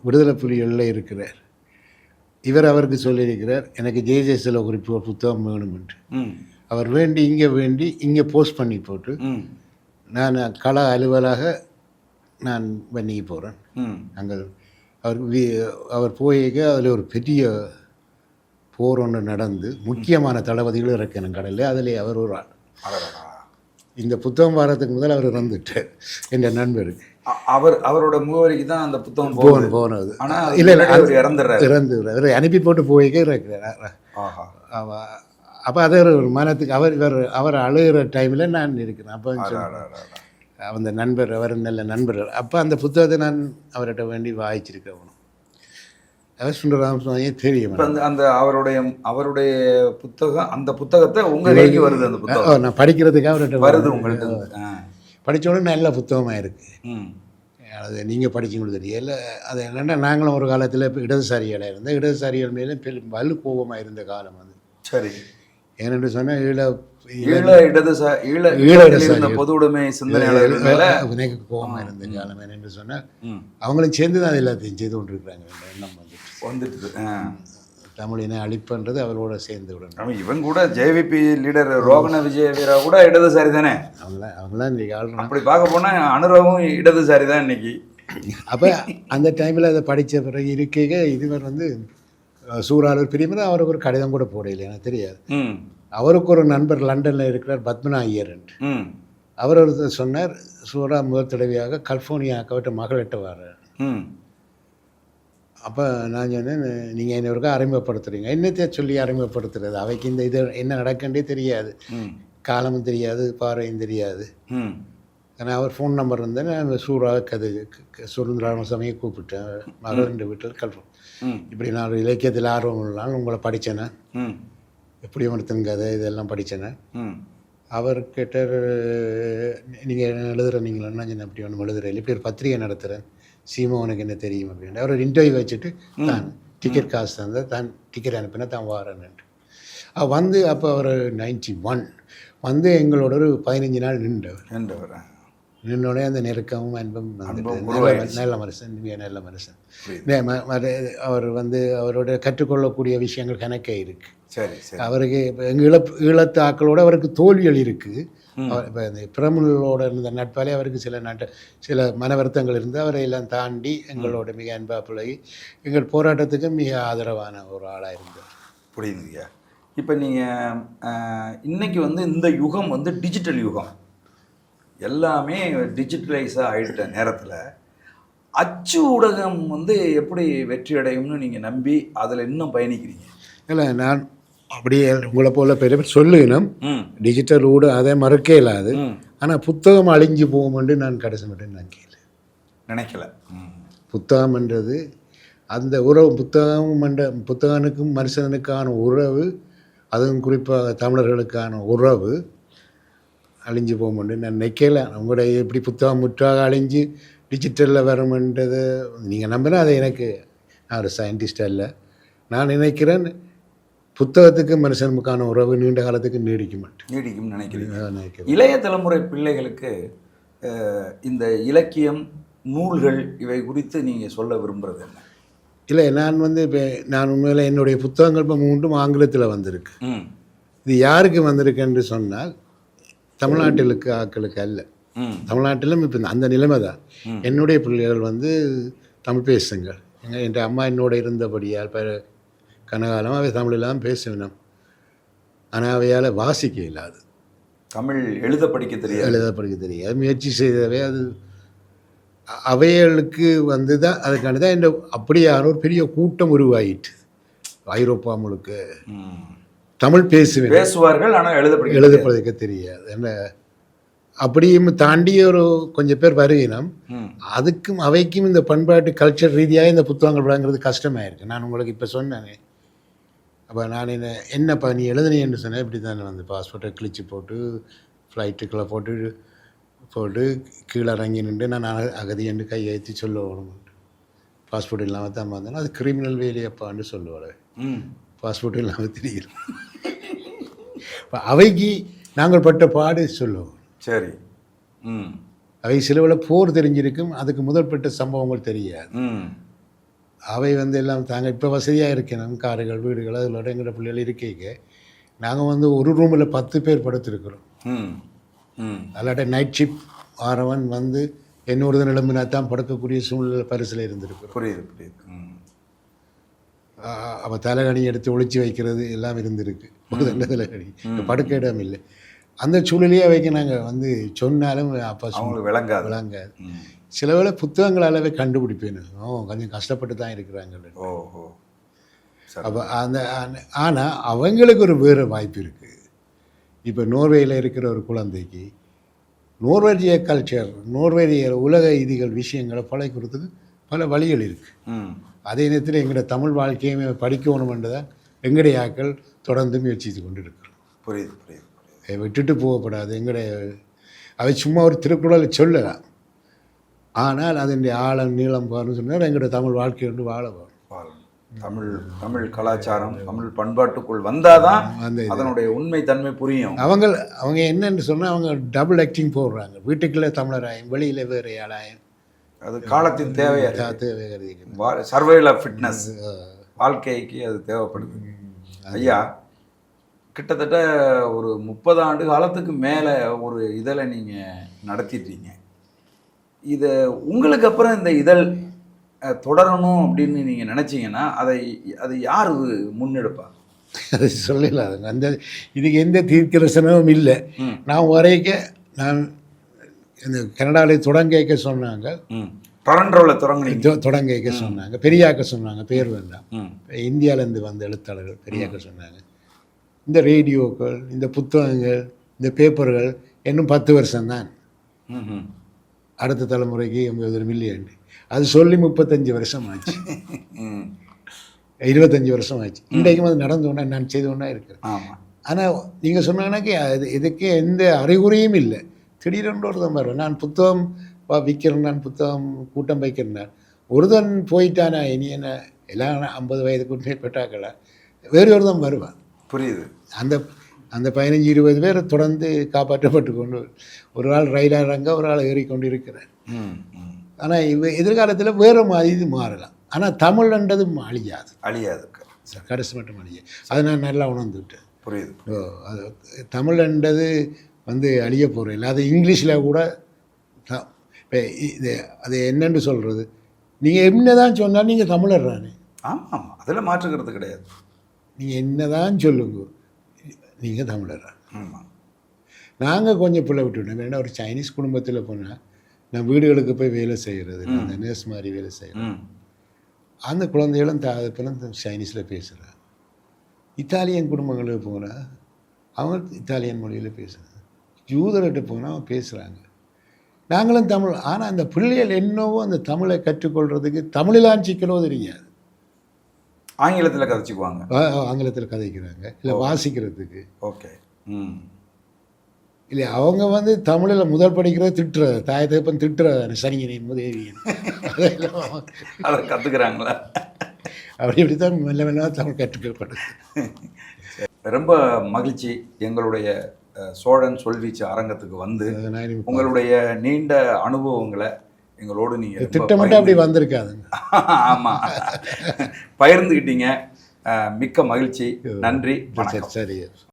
விடுதலை புலிகளில் இருக்கிறார். அவருக்கு சொல்லியிருக்கிறார், எனக்கு ஜே சில குறிப்பு ஒரு புத்தகம் வேணும் என்று. அவர் இங்கே போஸ்ட் பண்ணி போட்டு நான் கள அலுவலாக நான் வன்னிக்கு போகிறேன். அங்கே அவர் போயிருக்க அதில் ஒரு பெரிய போர் ஒன்று நடந்து முக்கியமான தளபதிகளும் இருக்கணும் கடலில். அதில் அவர் ஒரு ஆள். இந்த புத்தகம் வாரத்துக்கு முதல் அவர் இறந்துட்டார் என்ற நண்பருக்கு. அவரோட முகவரிக்கு தான் அந்த புத்தகம் போனது. ஆனால் இல்லை இறந்துடுறாரு. அனுப்பி போட்டு போய்க்கே இருக்கிறார். அப்போ அது ஒரு மனத்துக்கு அவர் அழுகிற டைமில் நான் இருக்கிறேன். அப்போ அந்த நண்பர் அவர் நல்ல நண்பர்கள். அப்போ அந்த புத்தகத்தை நான் அவர்கிட்ட வேண்டி வாய்ச்சிருக்கணும். அவர் சுந்தரராமசாமியே தெரியும். அந்த அவருடைய புத்தகம், அந்த புத்தகத்தை உங்கள் கைக்கு வருது. அந்த புத்தகம் நான் படிக்கிறதுக்காக அவர்கிட்ட வருது. உங்கள்கிட்ட படித்தோடனே நல்ல புத்தகமாக இருக்குது. அது நீங்கள் படிச்சுங்களுக்கு தெரியல. அது என்னென்னா, நாங்களும் ஒரு காலத்தில் இப்போ இடதுசாரிகளாக இருந்தோம். இடதுசாரிகள் மேலே வலு கோபமாக இருந்த காலம் அது. சரி. ஏனென்று சொன்னால் பொதுவுடைமை சிந்தனையாளர்கள் மேலே எனக்கு கோபமாக இருந்த காலம். என்னென்று சொன்னால் அவங்களும் சேர்ந்து தான் எல்லாத்தையும் செய்து கொண்டிருக்கிறாங்க. எண்ணம் வந்துட்டு தமிழினை அழிப்புன்றது அவரோட சேர்ந்து விடணும். இவன் கூட ஜேவிபி லீடர் ரோகண விஜயவீரா கூட இடதுசாரி தானே. அவங்களாம் இன்றைக்கி ஆளுநர். அப்படி பார்க்க போனால் அனுரவும் இடதுசாரி தான் இன்னைக்கு. அப்போ அந்த டைமில் அதை படித்த பிறகு இருக்கைக இதுவர் வந்து சூறாளர் பிரிவு தான் அவருக்கு ஒரு கடிதம் கூட போடையில, எனக்கு தெரியாது. அவருக்கு ஒரு நண்பர் லண்டனில் இருக்கிறார், பத்மனா ஐயர். அவர் ஒருத்தர் சொன்னார், சூறா முதல் தடவையாக கலிஃபோர்னியாவுக்கு அவர்கிட்ட மகளிட்ட வர்றார். அப்போ நான் சொன்னேன், நீங்கள் என்னவருக்கா அறிமுகப்படுத்துகிறீங்க. என்னத்தை சொல்லி அறிமுகப்படுத்துறது? அவைக்கு இந்த இது என்ன நடக்கண்டே தெரியாது, காலமும் தெரியாது, பாறையும் தெரியாது. ஆனால் அவர் ஃபோன் நம்பர் இருந்தேன். நான் சூறாவுக்கு அது சுதந்திர ராமசாமியை கூப்பிட்டேன். மகளிர் வீட்டில் கல்ஃபோன் இப்படி நான் இலக்கியத்தில் ஆர்வம் இல்லாமல் உங்களை படித்தேனே, எப்படி ஒருத்தன் கதை இதெல்லாம் படித்தேனே. அவர் கேட்டார், நீங்கள் எழுதுகிறீங்களா? நான் அப்படி ஒன்றும் எழுதுறேன், இப்படி ஒரு பத்திரிகை நடத்துகிறேன், சீமோனுக்கு என்ன தெரியும் அப்படின்னு. அவர் ஒரு இன்டர்வியூ வச்சுட்டு தான் டிக்கெட் காசு தந்தால் தான் டிக்கெட் அனுப்பினா தான் வாரேன்னு வந்து. அப்போ அவர் 91 வந்து எங்களோட ஒரு 15 நாள் நின்றவர். நின்னோடனே அந்த நெருக்கமும் அன்பும் வந்துட்டு நல்ல மனுஷன், நல்ல மனுஷன். அவர் வந்து அவரோட கற்றுக்கொள்ளக்கூடிய விஷயங்கள் கணக்கே இருக்குது. அவருக்கு இப்போ எங்கள் ஈழத்து ஆக்களோட அவருக்கு தோல்விகள் இருக்குது. இப்போ இந்த பிரமுகளோட இருந்த நட்பாலே அவருக்கு சில மன வருத்தங்கள் இருந்து அவரை எல்லாம் தாண்டி எங்களோட மிக அன்பா பிள்ளை, எங்கள் போராட்டத்துக்கு மிக ஆதரவான ஒரு ஆளாக இருந்தார். புரியுதுங்க. இப்போ நீங்கள் இன்னைக்கு வந்து இந்த யுகம் வந்து டிஜிட்டல் யுகம், எல்லாமே டிஜிட்டலைஸாக ஆகிட்ட நேரத்தில் அச்சு ஊடகம் வந்து எப்படி வெற்றி அடையும்னு நீங்கள் நம்பி அதில் இன்னும் பயணிக்கிறீங்க? இல்லை நான் அப்படியே உங்களை போல பெரிய பேர் சொல்லுகணும் ம் டிஜிட்டல் ஊடு அதை மறுக்க இல்லாது. ம் ஆனால் புத்தகம் அழிஞ்சு போகும்னு நான் கடைசி மட்டும் நான் கேள்வி. நினைக்கல. ம் புத்தகம்ன்றது அந்த உறவு புத்தகனுக்கும் மனுஷனுக்கான உறவு, அதுவும் குறிப்பாக தமிழர்களுக்கான உறவு அழிஞ்சு போகும்னு நான் நினைக்கல. உங்களுடைய எப்படி புத்தகம் முற்றாக அழிஞ்சு டிஜிட்டலில் வரும்ன்றது நீங்கள் நம்பினா அதை எனக்கு, நான் ஒரு சயின்டிஸ்ட் அல்ல, நான் நினைக்கிறேன் புத்தகத்துக்கு மனுஷனுக்கான உறவு நீண்ட காலத்துக்கு நீடிக்க மாட்டேன். நீடிக்கும்னு நினைக்கிறீங்க. நினைக்கிறேன். இளைய தலைமுறை பிள்ளைகளுக்கு இந்த இலக்கியம், நூல்கள் இவை குறித்து நீங்கள் சொல்ல விரும்புகிறது என்ன? இல்லை, நான் இப்போ நான் உண்மையில் என்னுடைய புத்தகங்கள் இப்போ 3 ஆங்கிலத்தில் வந்திருக்கு. ம் இது யாருக்கு வந்திருக்குன்னு சொன்னால் தமிழ்நாட்டிலுக்கு ஆக்களுக்கு அல்ல. ம் தமிழ்நாட்டிலும் இப்போ அந்த நிலைமை தான். என்னுடைய பிள்ளைகள் தமிழ் பேசுங்க. என் அம்மா என்னோட இருந்தபடியால் கனகாலம் அவை தமிழெல்லாம் பேசணும். ஆனால் அவையால் வாசிக்க இல்லாது, தமிழ் எழுத படிக்க தெரியாது. எழுத படிக்க தெரியாது. முயற்சி செய்தவை அது அவைகளுக்கு தான் அதுக்கான தான் இந்த அப்படியான ஒரு பெரிய கூட்டம் உருவாயிட்டு ஐரோப்பா முழுக்க தமிழ் பேசுவார்கள், ஆனால் எழுத படிக்க தெரியாது. என்ன அப்படியும் தாண்டி ஒரு கொஞ்சம் பேர் வருகினம். அதுக்கும் அவைக்கும் இந்த பண்பாட்டு கல்ச்சர் ரீதியாக இந்த புத்தகங்கள் வழங்குறது கஷ்டமாயிருக்கு. நான் உங்களுக்கு இப்போ சொன்னேனே, அப்போ நான் என்னப்பா நீ எழுதுனேன்னு சொன்னேன். இப்படி தானே பாஸ்போர்ட்டை கிழிச்சு போட்டு ஃப்ளைட்டுக்குள்ளே போட்டு கீழே இறங்கி நின்று நான் அகதி என்று கையெழுத்தி சொல்லுவோம். பாஸ்போர்ட் இல்லாமல் தான் வந்தேன்னா அது கிரிமினல் வேலையப்பான்னு சொல்லுவாள். பாஸ்போர்ட் இல்லாமல் தெரியும். அவைக்கு நாங்கள் பட்ட பாடு சொல்லுவோம். சரி. அவை சிலவில் போர் தெரிஞ்சிருக்கும், அதுக்கு முதற்பட்ட சம்பவங்கள் தெரியாது. அவை எல்லாம் தாங்க இப்போ வசதியாக இருக்கணும், கார்கள் வீடுகள் அதில் எங்களோட பிள்ளைகள் இருக்கைக்கு நாங்கள் ஒரு ரூமில் 10 பேர் படுத்திருக்கிறோம். அல்லாட்ட நைட் ஷிஃப்ட் ஆறவன் என்னோட நிலம்பினா தான் படுக்கக்கூடிய சூழ்நிலை பரிசில் இருந்திருக்கிறோம். புரியுது. அவள் தலைகணி எடுத்து ஒழிச்சு வைக்கிறது எல்லாம் இருந்திருக்கு. தலைகணி படுக்க இடம் இல்லை. அந்த சூழலையே வைக்க நாங்கள் சொன்னாலும் அப்போ விளங்காது. சில வேளை புத்தகங்களாலவே கண்டுபிடிப்பேன். கொஞ்சம் கஷ்டப்பட்டு தான் இருக்கிறாங்க. அப்போ ஆனால் அவங்களுக்கு ஒரு வேறு வாய்ப்பு இருக்குது. இப்போ நோர்வேயில் இருக்கிற ஒரு குழந்தைக்கு நோர்வேஜிய கல்ச்சர், நோர்வேஜிய உலக இதிகள் விஷயங்களை பழக்கிறதுக்கு பல வழிகள் இருக்குது. அதே நேரத்தில் எங்களோட தமிழ் வாழ்க்கையுமே படிக்கணுமென்றதான் எங்களுடைய ஆக்கள் தொடர்ந்து முயற்சித்து கொண்டு இருக்கிறோம். புரியுது. விட்டுட்டு போகப்படாது. அவை சும்மா ஒரு திருக்குறளை சொல்லலாம், ஆனால் அதனுடைய ஆழம் நீளம் பாருன்னு சொன்னால் எங்களோட தமிழ் வாழ்க்கை வந்து வாழ வரும். தமிழ் கலாச்சாரம், தமிழ் பண்பாட்டுக்குள் வந்தாதான் அதனுடைய உண்மை தன்மை புரியும். அவங்க என்னன்னு சொன்னால் அவங்க டபுள் ஆக்டிங் போடுறாங்க. வீட்டுக்குள்ளே தமிழராயும் வெளியில் வேறு ஆளாயும். அது காலத்தின் தேவை. சர்வைவல் ஆஃப் ஃபிட்னஸ், வாழ்க்கைக்கு அது தேவைப்படுது. ஐயா, கிட்டத்தட்ட ஒரு 30 ஆண்டு காலத்துக்கு மேலே ஒரு இதழை நீங்கள் நடத்திட்டீங்க. இதை உங்களுக்கு அப்புறம் இந்த இதழ் தொடரணும் அப்படின்னு நீங்கள் நினச்சிங்கன்னா அதை யார் முன்னெடுப்பா? அதை சொல்லலாது. இதுக்கு எந்த தீர்க்கரசனமும் இல்லை. நான் நான் இந்த கனடாவில் தொடங்க சொன்னாங்க, டொரண்டோவில் தொடங்க சொன்னாங்க, பெரியாக்க சொன்னாங்க, பேர் வேண்டாம். இந்தியாவிலேருந்து வந்த எழுத்தாளர்கள் பெரியாக்க சொன்னாங்க. இந்த ரேடியோக்கள், இந்த புத்தகங்கள், இந்த பேப்பர்கள் இன்னும் 10 வருஷம்தான். அடுத்த தலைமுறைக்கு 80 மில்லியன். அது சொல்லி 35 வருஷம் ஆச்சு, 25 வருஷம் ஆச்சு. இன்றைக்கும் அது நடந்து கொண்டா நான் செய்து கொண்டா இருக்கிறேன். ஆனால் நீங்கள் சொன்னாங்கன்னாக்கி இதுக்கு எந்த அறிகுறியும் இல்லை. திடீரென்று ஒருத்தன் வருவேன், நான் புத்தகம் விற்கிறேன், நான் புத்தகம் கூட்டம் வைக்கிறேன், ஒருத்தன் போயிட்டானா இனி என்ன எல்லாம் 50 வயதுக்கு மேற்பட்டாக்கள வேறு ஒருத்தன் வருவான். புரியுது. அந்த 15-20 பேர் தொடர்ந்து காப்பாற்றப்பட்டு கொண்டு, ஒரு ஆள் ரயிலாக ஒரு ஆள் ஏறிக்கொண்டு இருக்கிறார். ஆனால் எதிர்காலத்தில் வேறு மாதிரி இது மாறலாம். ஆனால் தமிழ்ன்றது அழியாது கடைசி மட்டும் அழியாது. அதை நான் நல்லா உணர்ந்துவிட்டேன். புரியுது. அது தமிழ்ன்றது அழிய போகிறேன். அது இங்கிலீஷில் கூட இது அது என்னென்னு சொல்கிறது, நீங்கள் என்ன தான் சொன்னால் நீங்கள் தமிழர்றானே. ஆமாம், அதில் மாற்றுக்கிறது கிடையாது. நீங்கள் என்ன தான் சொல்லுங்க, நீங்கள் தமிழரா. ஆமாம். நாங்கள் கொஞ்சம் பிள்ளை விட்டுவிட்டோம். ஏன்னா ஒரு சைனீஸ் குடும்பத்தில் போனால் நான் வீடுகளுக்கு போய் வேலை செய்கிறது, அந்த நர்ஸ் மாதிரி வேலை செய்கிறேன். அந்த குழந்தைகளும் தாழ்ப்பிலும் சைனீஸில் பேசுகிறேன். இத்தாலியன் குடும்பங்களுக்கு போனால் அவங்க இத்தாலியன் மொழியில் பேசுகிறாங்க. யூதர்கிட்ட போனால் அவங்க பேசுகிறாங்க. நாங்களும் தமிழ். ஆனால் அந்த பிள்ளைகள் என்னவோ அந்த தமிழை கற்றுக்கொள்கிறதுக்கு தமிழிலான் சிக்கலோ தெரியாது. ஆங்கிலத்தில் கதைச்சிக்குவாங்க, ஆங்கிலத்தில் கதைக்கிறாங்க, இல்லை வாசிக்கிறதுக்கு. ஓகே. ம். இல்லை அவங்க வந்து தமிழில் முதல் படிக்கிறது திட்டுறது, தாய் தகப்பன் திட்டுறது, சனியனின் முதேவியன் அதெல்லாம் அதை கற்றுக்குறாங்களா? அப்படி இப்படி தான் மெல்ல மெல்ல தமிழ் கற்றுக்கப்படுது. ரொம்ப மகிழ்ச்சி. எங்களுடைய சோழன் சொல்வீச்சு அரங்கத்துக்கு வந்து உங்களுடைய நீண்ட அனுபவங்களை எங்களோடு நீங்கள் திட்டமிட்டு அப்படி வந்திருக்காதுங்க. ஆமாம், பகிர்ந்துக்கிட்டீங்க. மிக்க மகிழ்ச்சி. நன்றி. சரி.